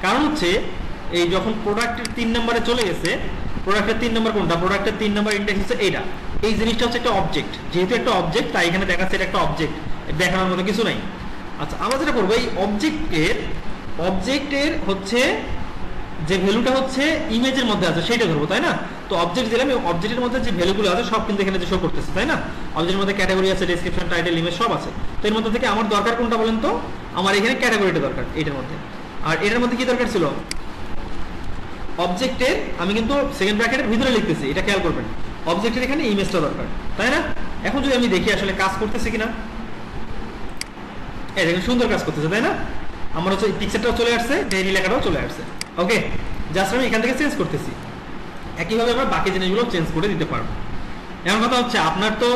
কারণ হচ্ছে এই যখন প্রোডাক্টের 3 নম্বরে চলে গেছে, প্রোডাক্টের 3 নম্বর কোনটা, প্রোডাক্টের 3 নম্বর ইন্ডেক্স হচ্ছে এইটা, এই জিনিসটা হচ্ছে একটা অবজেক্ট, যেহেতু একটা অবজেক্ট তাই এখানে দেখাচ্ছে এটা একটা অবজেক্ট, দেখানোর মতো কিছু নাই। আচ্ছা, আমরা যেটা করবো, এই অবজেক্টের হচ্ছে যে ভ্যালুটা হচ্ছে ইমেজের মধ্যে আছে সেটা ধরবো, তাই না? তো অবজেক্ট দিলাম, অবজেক্টের মধ্যে যে ভ্যালুগুলো আছে সব কিন্তু এখানে শো করতেছে, তাই না? অবজেক্টের মধ্যে ক্যাটাগরি আছে, ডেসক্রিপশন, টাইটেল, ইমেজ সব আছে। তো এর মধ্যে থেকে আমার দরকার কোনটা বলেন তো, আমার এখানে ক্যাটাগরিটা দরকার এটার মধ্যে। আর এটার মধ্যে কি দরকার ছিল, অবজেক্টের আমি কিন্তু সেকেন্ড ব্র্যাকেটের ভিতরে লিখতেছি, এটা খেয়াল করবেন। অবজেক্টের এখানে ইমেজটা দরকার, তাই না? এখন যদি আমি দেখি আসলে কাজ করতেছে কিনা, এই দেখেন সুন্দর কাজ করতেছে, তাই না? আমার হচ্ছে পিকচারটাও চলে আসছে, ডেইলি লেখাটাও চলে আসছে। ওকে, জাস্ট আমি এখান থেকে চেঞ্জ করতেছি। একইভাবে আমরা বাকি জিনিসগুলো চেঞ্জ করে দিতে পারবো। এমন কথা হচ্ছে আপনার তো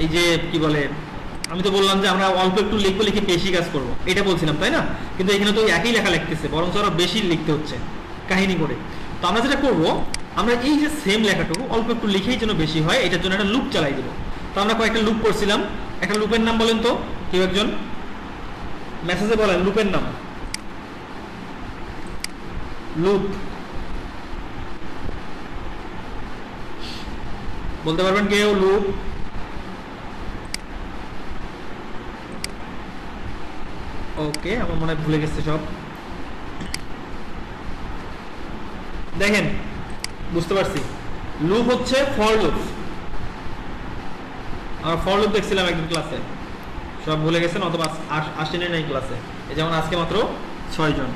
এই যে কি বলে, আমি তো বললাম যে আমরা অল্প একটু লিখবো, লিখে বেশি কাজ করবো, এটা বলছিলাম, তাই না? কিন্তু এখানে তো একই লেখা লিখতেছে, বরং আরো বেশি লিখতে হচ্ছে কাহিনী করে। তো আমরা যেটা করবো, আমরা এই যে সেম লেখাটুকু অল্প একটু লিখেই যেন বেশি হয়, এটার জন্য একটা লুপ চালাই দেবো। তো আমরা কয়েকটা লুপ করছিলাম, একটা লুপের নাম বলেন তো কেউ একজন, মেসেজে বলেন লুপের নাম। লুপ বলতে পারবেন কেউ? লুপ ওকে, আমার মনে হয় ভুলে গেছে সব। দেখেন বুঝতে পারছি, লুপ হচ্ছে ফর লুপ। আমরা ফর লুপ দেখছিলাম একদিন ক্লাসে, সব ভুলে গেছেন অথবা আসেনি নাই ক্লাসে, এই যেমন আজকে মাত্র 6 জন।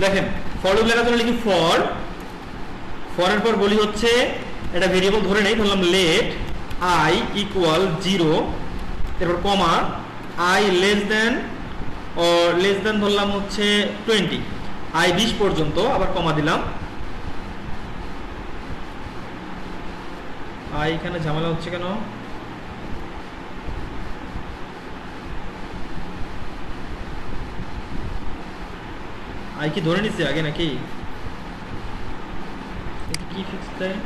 দেখেন ফর লুপ লেখার জন্য লিখি ফর, ফরের পর বলি হচ্ছে এটা ভেরিয়েবল ধরে নেই, ধরলাম লেট আই ইকুয়াল 0, এরপর কমা আই লেস দেন ধরলাম হচ্ছে 20, আই 20 পর্যন্ত, আবার কমা দিলাম। আই এখানে ঝামেলা হচ্ছে কেন? আই কি ধরে নিচ্ছে আগে নাকি? কি ফিক্স দেয়?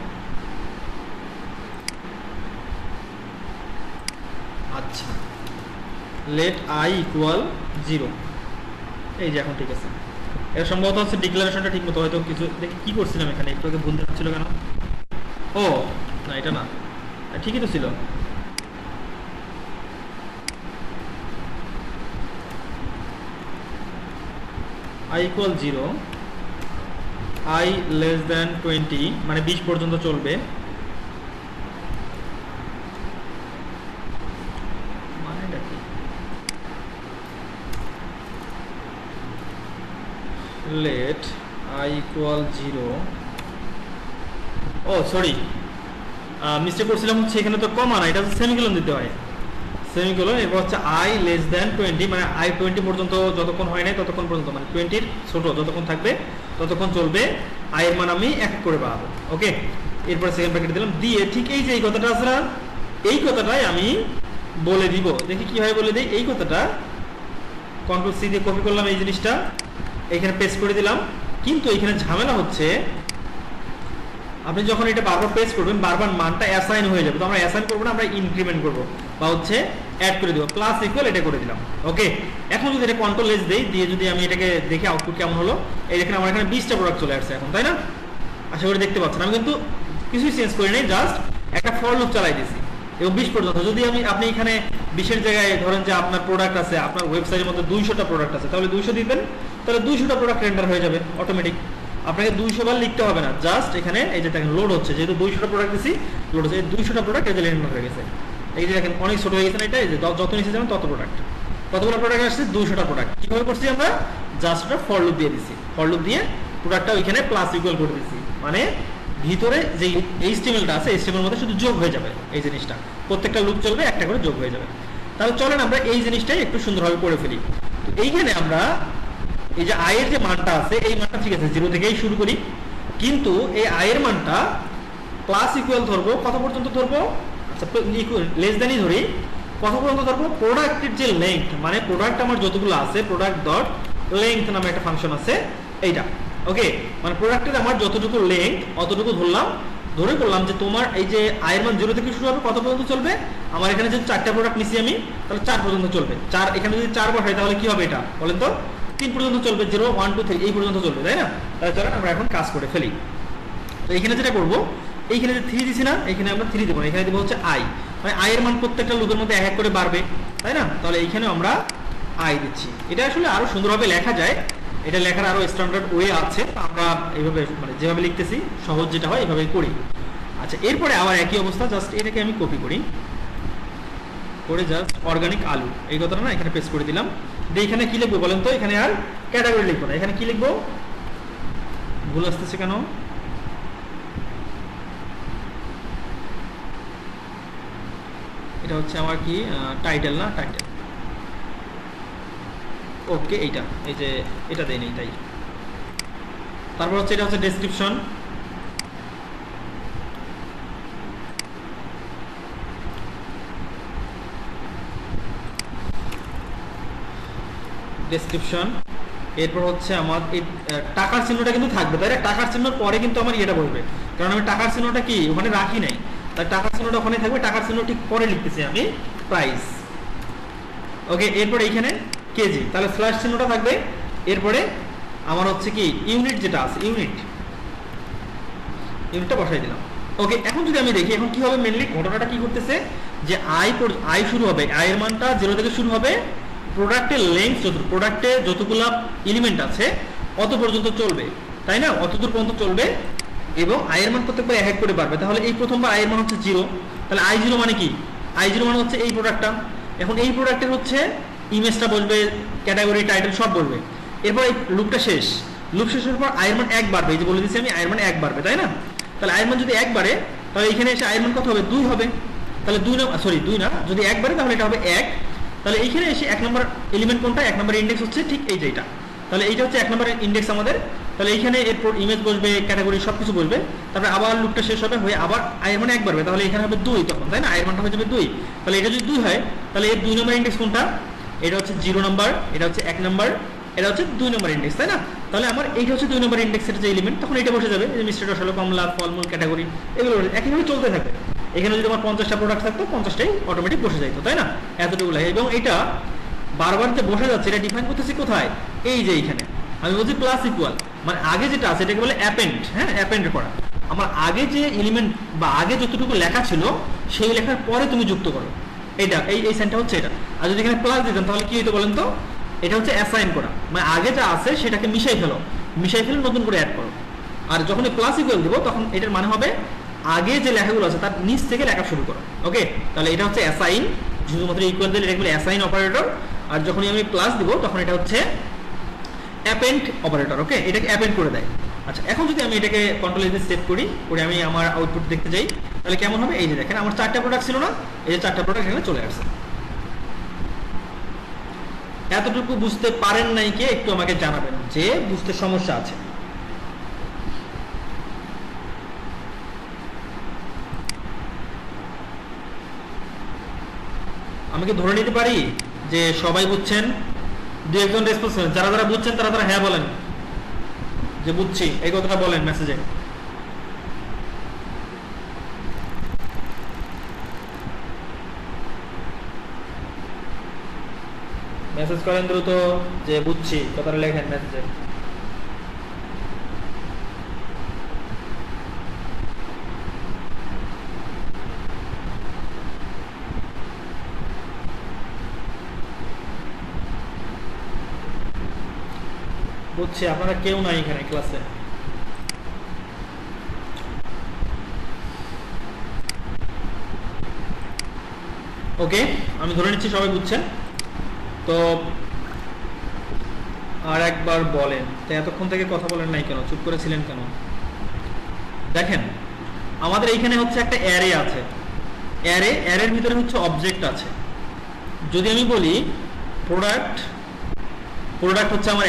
আচ্ছা, লেট আই ইকুয়াল 0, এই যে এখন ঠিক আছে। এর সম্ভবত হচ্ছে ডিক্লারেশনটা ঠিক মতো, হয়তো কিছু দেখি কি করছিলাম এখানে, একটু আগে ভুল দেখাচ্ছিল কেন? ও না, এটা না, ঠিকই তো ছিল। I equal 0, I less than 20, মানে 20 পর্যন্ত চলবে। মানেটা কি? Let I equal 0, oh sorry, mistake করছিলাম হচ্ছে, এখানে তো কমা না, এটা হচ্ছে সেমিকোলন দিতে হয়, সেমিকোলন। এরপর হচ্ছে আই লেস দেন 20, মানে আই 20 পর্যন্ত যতক্ষণ হয় নাই ততক্ষণ পর্যন্ত, মানে 20 ছোট যতক্ষণ থাকবে ততক্ষণ চলবে, আই এর মান আমি এক এক করে বাড়াবো। ওকে, এরপর সেকেন্ড ব্র্যাকেট দিলাম, দিয়ে ঠিক এই যে এই কথাটা আছে না, এই কথাটাই আমি বলে দিব। দেখি কিভাবে বলে দিই এই কথাটা। কন্ট্রোল সি দিয়ে কপি করলাম এই জিনিসটা, এখানে পেস্ট করে দিলাম। কিন্তু এখানে ঝামেলা হচ্ছে, আপনি যখন এটা বারবার পেস্ট করবেন বারবার মানটা অ্যাসাইন হয়ে যাবে। তো আমরা অ্যাসাইন করবো না, আমরা ইনক্রিমেন্ট করবো, বা হচ্ছে অ্যাড করে দেবো, প্লাস ইকুয়াল এটা করে দিলাম। ওকে, এখন যদি এটা কন্ট্রোল এস দেই, দিয়ে যদি আমি এটাকে দেখি আউটপুট কেমন হলো, এই দেখেন আমার এখানে 20টা প্রোডাক্ট চলে আসছে এখন, তাই না? আশা করি দেখতে পাচ্ছেন, আমি কিন্তু কিছুই চেঞ্জ করি নাই, জাস্ট একটা ফর লুপ চালাই দিয়েছি এবং 20 পর্যন্ত। যদি আপনি এখানে 20-এর জায়গায় ধরেন যে আপনার প্রোডাক্ট আছে, আপনার ওয়েবসাইটের মধ্যে 200টা প্রোডাক্ট আছে, তাহলে 200 দিবেন, তাহলে 200টা প্রোডাক্ট রেন্ডার হয়ে যাবে অটোমেটিক। আপনাকে 200 বার লিখতে হবে না, জাস্ট এখানে এই যে দেখেন লোড হচ্ছে, যেহেতু 200টা প্রোডাক্ট দিছি লোড হচ্ছে, 200টা প্রোডাক্ট এই যে রেন্ডার হয়ে গেছে। এই যে দেখেন অনেক ছোট হয়ে গেছে না, এটা এই যে যত নিচে যাবেন তত প্রোডাক্ট, কতগুলো প্রোডাক্ট আসছে? 200টা প্রোডাক্ট। কিভাবে করছি আমরা? জাস্ট একটা ফর লুপ দিয়ে দিছি, ফর লুপ দিয়ে প্রোডাক্টটা ওইখানে প্লাস ইকুয়াল করে দিছি, মানে ভিতরে যে এইচটিএমএলটা আছে এইচটিএমএল মধ্যে শুধু যোগ হয়ে যাবে এই জিনিসটা, প্রত্যেকটা লুপ চলবে, একটা করে যোগ হয়ে যাবে। তাহলে চলেন আমরা এই জিনিসটাই একটু সুন্দরভাবে করে ফেলি। তো এইখানে আমরা এই যে আয়ের যে মানটা আছে, এই মানটা ঠিক আছে 0 থেকেই শুরু করি, কিন্তু এই আয়ের মানটা প্লাস ইকুয়াল ধরবো কত পর্যন্ত ধরবো? আচ্ছা, লেস দেনই ধরি, কত পর্যন্ত ধরবো? প্রোডাক্টের যে লেংথ, মানে প্রোডাক্ট আমার যতগুলো আছে, প্রোডাক্ট ডট লেংথ নামে একটা ফাংশন আছে এইটা। ওকে, মানে প্রোডাক্টের আমার যতটুকু লেংথ অতটুকু ধরলাম, ধরে করলাম যে তোমার এই যে আয়ের মান 0 থেকে শুরু হবে, কত পর্যন্ত চলবে? আমার এখানে যে 4টা প্রোডাক্ট নিছি আমি, তাহলে 4 পর্যন্ত চলবে। 4 এখানে যদি 4 বার হয় তাহলে কি হবে এটা বলেন তো? 3 পর্যন্ত চলবে, 0 1 2 3 এই পর্যন্ত চলবে, তাই না? তাহলে চলেন আমরা এখন কাজ করে ফেলি। তো এখানে যেটা করবো, এইখানে যে 3 দিছি না, এখানে আমরা 3 দেবো না, এখানে দেবো হচ্ছে আই, মানে আয়ের মান প্রত্যেকটা লুপের মধ্যে এক এক করে বাড়বে, তাই না? তাহলে এইখানে আমরা আই দিচ্ছি। এটা আসলে আরো সুন্দরভাবে লেখা যায়, এটা লেখার আরো স্ট্যান্ডার্ড ওয়ে আছে, আমরা এইভাবে মানে যেভাবে লিখতেছি সহজ যেটা হয় এইভাবেই করি। আচ্ছা, এরপরে আবার একই অবস্থা, জাস্ট এটাকে আমি কপি করি, করে জাস্ট অর্গানিক আলু এই কথাটা না এখানে পেস্ট করে দিলাম। দিয়ে এখানে কি লিখবো বলেন তো? এখানে আর ক্যাটাগরি লিখবো না, এখানে কি লিখবো? ভুল আসতেছে কেন? এটা হচ্ছে আমার কি টাইটেল না, টাইটেল। ওকে, এইটা এই যে এটা দেয়নি, তাই। তারপর হচ্ছে এটা হচ্ছে ডেসক্রিপশন। ডেসক্রিপশন, এরপর হচ্ছে আমার এই টাকার চিহ্নটা কিন্তু থাকবে, তাই না? টাকার চিহ্নর পরে কিন্তু আমার ইয়েটা বসবে, কারণ আমি টাকার চিহ্নটা কি ওখানে রাখি নাই, তাই টাকার চিহ্নটা ওখানে থাকবে। টাকার চিহ্ন ঠিক পরে লিখতেছি আমি প্রাইস। ওকে, এরপর এইখানে কেজি, তাহলে স্ল্যাশ চিহ্নটা থাকবে। এরপরে আমার হচ্ছে কি ইউনিট যেটা আছে, ইউনিটটা বসাই দিলাম। ওকে, এখন যদি আমি দেখি এখন কি হবে, মেনলি ঘটনাটা কি করতেছে যে আই শুরু হবে, আয়ের মানটা 0 থেকে শুরু হবে, প্রোডাক্টের লেন্থ প্রোডাক্টে যতগুলা এলিমেন্ট আছে অত পর্যন্ত চলবে, তাই না? অতদূর পর্যন্ত চলবে এবং আয়ের মান প্রত্যেকবার এক করে বাড়বে। তাহলে এই প্রথমবার আয়ের মান হচ্ছে 0, তাহলে I0 মানে কি? I0 মানে হচ্ছে এই প্রোডাক্টটা। এখন এই প্রোডাক্টের হচ্ছে ইমেজটা বসবে, ক্যাটাগরি, টাইটেল সব বসবে। এরপর এই লুপটা শেষ, লুপ শেষ হওয়ার পর আয়ের মান 1 বাড়বে, এই যে বলে দিচ্ছি আমি আয়ের মান 1 বাড়বে, তাই না? তাহলে আয়ের মান যদি 1 বাড়ে তাহলে এখানে এসে আয়ের মান কত হবে? 2 হবে। তাহলে 2 না, যদি 1 বাড়ে তাহলে এটা হবে 1। তাহলে এইখানে এসে 1 নম্বর এলিমেন্ট কোনটা, 1 নম্বর ইন্ডেক্স হচ্ছে ঠিক এই যেটা। তাহলে এইটা হচ্ছে 1 নম্বর ইন্ডেক্স আমাদের। তাহলে এইখানে এরপর ইমেজ বসবে, ক্যাটাগরি সবকিছু বসবে। তারপরে আবার লুপটা শেষ হবে, হয়ে আবার আয়ের মান 1 বাড়বে, তাহলে এখানে হবে 2 তখন, তাই না? আয়ের মানটা হয়ে যাবে 2। তাহলে এটা যদি 2 হয় তাহলে এর 2 নম্বর ইন্ডেক্স কোনটা? এটা হচ্ছে 0 নম্বর, এটা হচ্ছে 1 নম্বর, এটা হচ্ছে 2 নম্বর ইন্ডেক্স, তাই না? তাহলে আমার এইটা হচ্ছে 2 নম্বর ইন্ডেক্সের যে এলিমেন্ট, তখন এটা বসে যাবে, যে মিষ্টি, রসালো, কমলা, ফলমূল, ক্যাটাগরি, এগুলো একইভাবে চলতে থাকবে। এখানে যদি আমার 50টা প্রোডাক্ট থাকতো 50টাই অটোমেটিক বসে যাইতো, তাই না? এতটুকু লাগে। এবং এটা বারবার যে বসে যাচ্ছে এটা ডিফাইন করতেছি কোথায়? এই যে এইখানে আমি বলছি প্লাস ইকুয়াল, মানে আগে যেটা আছে এটাকে বলে অ্যাপেন্ড। হ্যাঁ, অ্যাপেন্ড করা। আমার আগে যে এলিমেন্ট বা আগে যতটুকু লেখা ছিল সেই লেখার পরে তুমি যুক্ত করো, এইটা এই সাইনটা হচ্ছে এটা। আর যদি এখানে প্লাস দিতাম তাহলে কি হতো বলেন তো? এটা হচ্ছে অ্যাসাইন করা, মানে আগে যা আছে সেটাকে মিশাই ফেলে নতুন করে অ্যাড করো। আর যখন প্লাস ইকুয়াল দিব তখন এটার মানে হবে আগে যে লেখাগুলো আছে তার নিচ থেকে লেখা শুরু করো। ওকে, তাহলে এটা হচ্ছে অ্যাসাইন, শুধুমাত্র ইকুয়াল দিলে এটাকে বলে অ্যাসাইন অপারেটর। আর যখনই আমি প্লাস দিব তখন এটা হচ্ছে অ্যাপেন্ড অপারেটর। ওকে, এটাকে অ্যাপেন্ড করে দেয়। আচ্ছা, এখন যদি আমি এটাকে কন্ট্রোল এ সেভ করি, আমি আমার আউটপুট দেখতে যাই, তাহলে কেমন হবে? এই যে দেখেন আমার 4টা প্রোডাক্ট ছিল না, এই যে 4টা প্রোডাক্ট এখানে চলে আসছে। এতটুকু বুঝতে পারেন নাই কে? একটু আমাকে জানাবেন যে বুঝতে সমস্যা আছে। আমি কি ধরে নিতে পারি যে সবাই বুঝছেন? 2-1 রেসপন্স, যারা বুঝছেন তারা হ্যাঁ বলেন যে বুঝছি, এই কথাটা বলেন মেসেজে। মেসেজ করেন দ্রুত যে বুঝছি, কথাটা লেখেন মেসেজে। বুঝছি, আপনারা কেউ নাই এখানে ক্লাসে। ওকে, আমি ধরে নিচ্ছি সবাই বুঝছেন। তো আর একবার বলেন তো, এতক্ষণ থেকে কথা বলেন নাই কেন? চুপ করেছিলেন কেন? দেখেন আমাদের এইখানে হচ্ছে একটা অ্যারে আছে, অ্যারের ভিতরে হচ্ছে অবজেক্ট আছে। যদি আমি বলি প্রোডাক্ট হচ্ছে আমার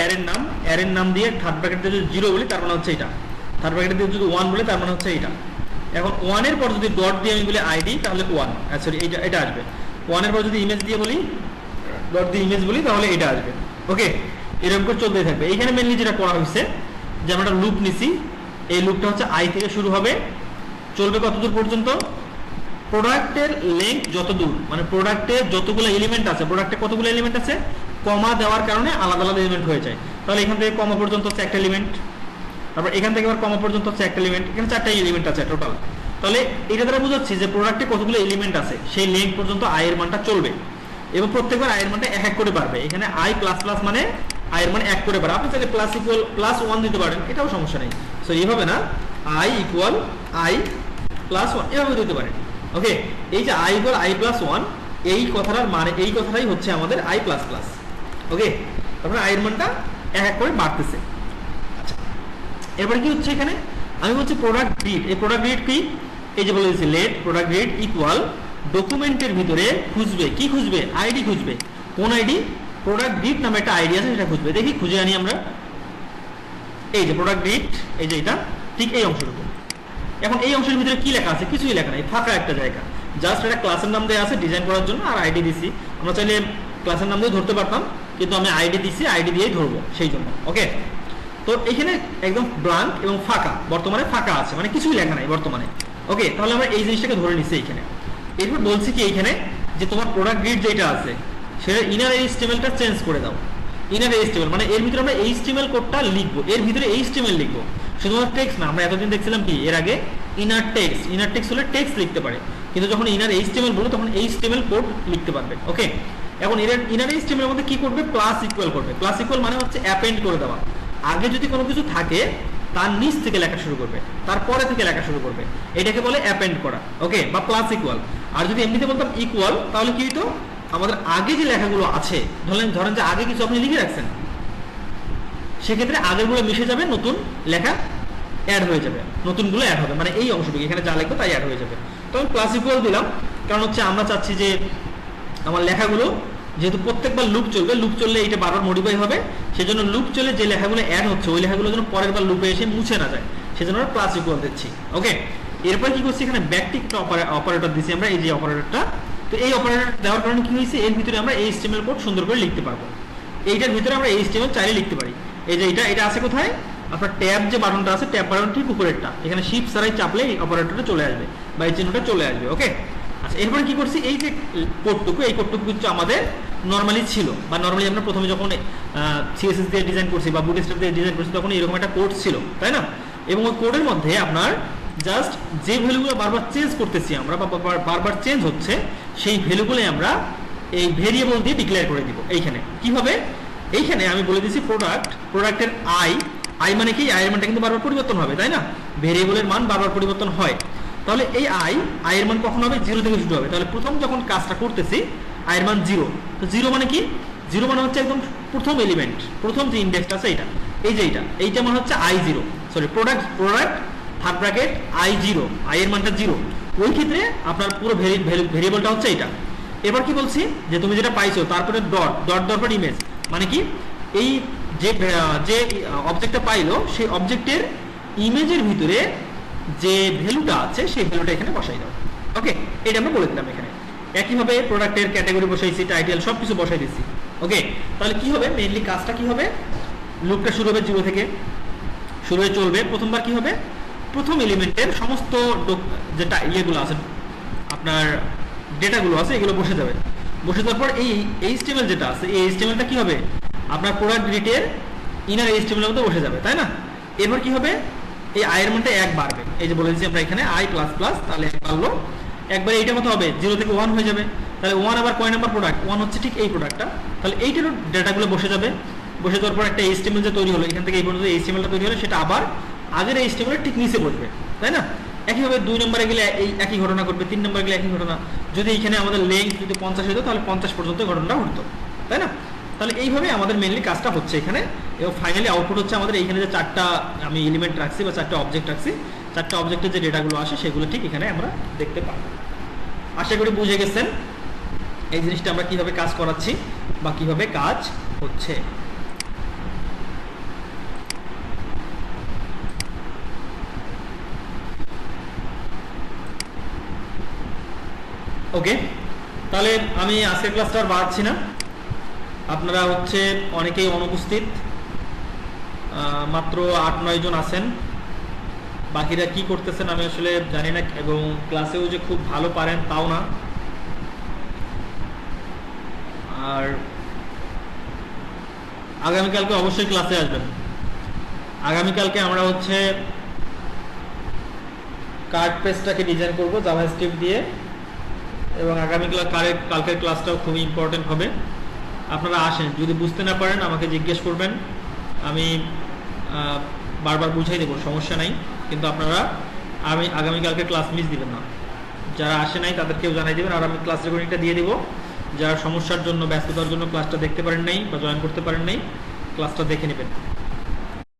অ্যারের নাম দিয়ে থার্ড ব্র্যাকেট দিয়ে যদি 0 বলি তার মানে হচ্ছে এটা, থার্ড ব্র্যাকেট দিয়ে যদি 1 বলি তার মানে হচ্ছে এটা। এখন 1 এর পর যদি ডট দিয়ে আমি বলি আইডি তাহলে 1, সরি এটা আসবে। 1 এর পর যদি ইমেজ দিয়ে বলি, ডট দিয়ে ইমেজ বলি, তাহলে এটা আসবে। ওকে, এরকম করে চলতেই থাকবে। এইখানে মেনলি যেটা করা হয়েছে যে আমরা একটা লুপ নিছি, এই লুপটা হচ্ছে আই থেকে শুরু হবে, চলবে কতদূর পর্যন্ত? প্রোডাক্টের লেন্থ যত দূর, মানে প্রোডাক্টে যতগুলো এলিমেন্ট আছে, প্রোডাক্টে কতগুলো এলিমেন্ট আছে, কমা দেওয়ার কারণে আলাদা আলাদা এলিমেন্ট হয়ে যায়। তাহলে এখান থেকে কমা পর্যন্ত হচ্ছে একটা এলিমেন্ট, তারপর এখান থেকে আবার কমা পর্যন্ত হচ্ছে একটা এলিমেন্ট, এখানে 4টা এলিমেন্ট আছে টোটাল। তাহলে এটা দ্বারা বুঝাচ্ছি যে প্রোডাক্টে কতগুলো এলিমেন্ট আছে সেই লেন্থ পর্যন্ত আয়ের মানটা চলবে এবং প্রত্যেকবার আয়ের মানটা এক করে বাড়বে। এখানে আই প্লাস প্লাস মানে আয়ের মান 1 করে বাড়ে। আপনি চাইলে প্লাস ইকুয়াল প্লাস 1 দিতে পারেন, এটাও সমস্যা নেই। সো এইভাবে না, আই ইকুয়াল আই প্লাস 1 এভাবে দিতে পারেন। ওকে, এই যে আই ইকুয়াল আই প্লাস 1 এই কথাটার মানে এই কথাটাই হচ্ছে আমাদের আই প্লাস প্লাস। ওকে, তারপরে আয়ের মানটা এক করে বাড়তেছে। আচ্ছা, এরপরে কি হচ্ছে এখানে, আমি বলছি প্রোডাক্ট গ্রিড। এই প্রোডাক্ট গ্রিড কি, এই যে বলে দিচ্ছি লেট প্রোডাক্ট গ্রিড ইকুয়াল ডকুমেন্টের ভিতরে খুঁজবে, কি খুঁজবে, আইডি খুঁজবে। কোন আইডি, প্রোডাক্ট গ্রিড নামে একটা আইডি আছে, সেটা খুঁজবে। দেখি খুঁজে আনি আমরা। এই যে প্রোডাক্ট গ্রিড, এই যে এটা ঠিক এই অংশটুকু। এখন এই অংশের ভিতরে কি লেখা আছে, কিছুই লেখা নাই, ফাঁকা একটা জায়গা। জাস্ট একটা ক্লাসের নাম দেওয়া আছে ডিজাইন করার জন্য, আর আইডি দিছি। আমরা চাইলে ক্লাসের নাম দিয়ে ধরতে পারতাম, কিন্তু আমি আইডি দিছি, আইডি দিয়েই ধরবো সেই জন্য। ওকে, তো এখানে একদম ব্ল্যাঙ্ক এবং ফাঁকা, বর্তমানে ফাঁকা আছে, মানে কিছুই লেখা নাই বর্তমানে। ওকে, তাহলে আমরা এই জিনিসটাকে ধরে নিচ্ছি এইখানে। এরপর বলছি কি এইখানে যে তোমার প্রোডাক্ট গ্রিড যেটা আছে সেটা ইনার এইচটিএমএলটা চেঞ্জ করে দাও। ইনার এইচটিএমএল মানে এর ভিতরে আমরা এইচটিএমএল কোডটা লিখবো, এর ভিতরে এইচটিএমএল লিখবো, শুধুমাত্র টেক্সট না। আমরা এতদিন দেখছিলাম কি এর আগে ইনার টেক্সট, ইনার টেক্সট হলে টেক্সট লিখতে পারে, কিন্তু যখন ইনার এইচটিএমএল বলবো তখন এইচটিএমএল কোড লিখতে পারবে। ওকে, এখন ইনার এইচটিএমএল এর মধ্যে কি করবে, প্লাস ইকুয়াল করবে। প্লাস ইকুয়াল মানে হচ্ছে অ্যাপেন্ড করে দেওয়া। আগে যদি কোনো কিছু থাকে তার নিচ থেকে লেখা শুরু করবে, তারপরে থেকে লেখা শুরু করবে, এটাকে বলে অ্যাপেন্ড করা। ওকে, বা প্লাস ইকুয়াল। আর যদি এমনিতে বলতাম ইকুয়াল, তাহলে কি হতো, আমাদের আগে যে লেখাগুলো আছে, ধরেন যে আগে কিছু আপনি লিখে রাখছেন, সেক্ষেত্রে আগেরগুলো মিশে যাবে, নতুন লেখা অ্যাড হয়ে যাবে, নতুনগুলো অ্যাড হবে, মানে এই অংশটুকু এখানে যা লিখবো তাই অ্যাড হয়ে যাবে। তো আমি প্লাস ইকুয়াল দিলাম, কারণ হচ্ছে আমরা চাচ্ছি যে আমার লেখাগুলো যেহেতু প্রত্যেকবার লুপ চলবে, লুপ চললে এটা বারবার মডিফাই হবে, সেজন্য লুপ চলে যে লেখাগুলো অ্যাড হচ্ছে ওই লেখাগুলো যেন পরের বার লুপে এসে মুছে না যায়, সেজন্য আমরা প্লাস ইকুয়াল দিচ্ছি। ওকে, এরপর কি করছি, এখানে ব্যাকটিক অপারেটর দিচ্ছি আমরা, এই যে অপারেটরটা। তো এই অপারেটর দেওয়ার কারণে কি হয়েছে, এর ভিতরে আমরা এইচটিএমএল কোড সুন্দর করে লিখতে পারবো। এইটার ভিতরে আমরা এইচটিএমএল চাইলে লিখতে পারি। এই যে এটা আছে কোথায়, আপনার ট্যাব যে বাটনটা আছে, ট্যাব বাটন ঠিক উপরেরটা, এখানে শিফট ছাড়াই চাপলে এই অপারেটরটা চলে আসবে বা এই চিহ্নটা চলে আসবে। ওকে, আচ্ছা, এরপরে কি করছি, এই যে কোডটুকু, এই কোডটুকু কিন্তু আমাদের নর্মালি ছিল, বা নর্মালি আমরা প্রথমে যখন সিএসএস দিয়ে ডিজাইন করছি বা বুটস্ট্র্যাপ দিয়ে ডিজাইন করছি তখন এরকম একটা কোড ছিল, তাই না? এবং ওই কোডের মধ্যে আপনার জাস্ট যে ভ্যালুগুলো বারবার চেঞ্জ করতেছি আমরা বা বারবার চেঞ্জ হচ্ছে, সেই ভ্যালুগুলো আমরা এই ভেরিয়েবল দিয়ে ডিক্লেয়ার করে দিব। এইখানে কিভাবে, এইখানে আমি বলে দিচ্ছি প্রোডাক্টের আই মানে কি, আই এর মানটা কিন্তু বারবার পরিবর্তন হবে, তাই না? ভেরিয়েবলের মান বারবার পরিবর্তন হয়, তাহলে এই আই এর মান কখন হবে, 0 থেকে শুরু হবে। তাহলে প্রথম যখন কাজটা করতেছি আই এর মান 0, তো 0 মানে কি, 0 মানে হচ্ছে একদম প্রথম এলিমেন্ট, প্রথম যে ইন্ডেক্সটা আছে এটা, এই যে এইটা মানে হচ্ছে I0, sorry product third bracket I0, I এর মানটা 0, ওই ক্ষেত্রে আপনার পুরো ভেরিয়েবলটা হচ্ছে এটা। এবার কি বলছি, যে তুমি যেটা পাইছো তারপরে ডট ইমেজ, মানে কি, এই যে অবজেক্টটা পাইলো সেই অবজেক্টের ইমেজের ভিতরে যে ভ্যালুটা আছে সেই ভ্যালুটা এখানে বসাই দাও। ওকে, এটা আমরা বলে দিলাম এখানে। একইভাবে প্রোডাক্টের ক্যাটাগরি বসাইছি, টাইটেল সবকিছু বসাই দিচ্ছি। ওকে, তাহলে কি হবে, মেইনলি কাজটা কি হবে, লুপটা শুরু হবে 0 থেকে, শুরু হয়ে চলবে। প্রথমবার কি হবে, প্রথম এলিমেন্টের সমস্ত যেটা ইয়েগুলো আছে, আপনার ডেটাগুলো আছে, এগুলো বসে যাবে। বসে যাওয়ার পর এই এইচটিএমএল যেটা আছে, এই এইচটিএমএলটা কি হবে, আপনার প্রোডাক্ট গ্রিডের ইনার এইচটিএমএল এর মধ্যে বসে যাবে, তাই না? এরপর কি হবে, এই আই এর মানটা 1 বাড়বে, এই যে বলে দিচ্ছি আমরা এখানে I++, তাহলে 1 বাড়লো, একবারে এইটা কত হবে, 0 থেকে 1 হয়ে যাবে। তাহলে 1 আবার কয় নাম্বার প্রোডাক্ট, 1 হচ্ছে ঠিক এই প্রোডাক্টটা, তাহলে এইটারও ডেটাগুলো বসে যাবে। বসে যাওয়ার পর একটা এইচটিএমএল যে তৈরি হলো, এখান থেকে এই পর্যন্ত এইচটিএমএলটা তৈরি হলো, সেটা আবার আগের এইচটিএমএল ঠিক নিচে বসবে, তাই না? একইভাবে 2 নম্বরে গেলে এই একই ঘটনা ঘটবে, 3 নম্বরে গেলে একই ঘটনা। যদি এখানে আমাদের লেন্থ যদি 50 হতো তাহলে 50 পর্যন্ত ঘটনাটা ঘটতো, তাই না? তাহলে এইভাবে আমাদের মেইনলি কাজটা হচ্ছে এখানে। এবং ফাইনালি আউটপুট হচ্ছে আমাদের এইখানে যে 4টা আমি এলিমেন্ট রাখছি বা 4টা অবজেক্ট রাখছি, 4টা অবজেক্টের যে ডেটাগুলো আসে সেগুলো ঠিক এখানে আমরা দেখতে পাবো। আশা করি বুঝে গেছেন এই জিনিসটা আমরা কিভাবে কাজ করাচ্ছি বা কিভাবে কাজ হচ্ছে। ওকে, তাহলে আমি আজকের ক্লাসটা আর বাড়াচ্ছি না। আপনারা হচ্ছে অনেকেই অনুপস্থিত, মাত্র 8-9 জন আছেন, বাকিরা কি করতেছেন আমি আসলে জানি না, এবং ক্লাসেও যে খুব ভালো পারেন তাও না। আর আগামীকালকে অবশ্যই ক্লাসে আসবেন। আগামীকালকে আমরা হচ্ছে কার্ড পেজটাকে ডিজাইন করব জাভাস্ক্রিপ্ট দিয়ে, এবং কালকের ক্লাসটাও খুবই ইম্পর্টেন্ট হবে। আপনারা আসেন, যদি বুঝতে না পারেন আমাকে জিজ্ঞেস করবেন, আমি বারবার বুঝাই দেবো, সমস্যা নাই। কিন্তু আপনারা আগামীকালকে ক্লাস মিস দিবেন না। যারা আসে নাই তাদেরকেও জানাই দেবেন, আর আমি ক্লাস রেকর্ডিংটা দিয়ে দেবো। যারা সমস্যার জন্য, ব্যস্ততার জন্য ক্লাসটা দেখতে পারেন নাই বা জয়েন করতে পারেন নাই, ক্লাসটা দেখে নেবেন।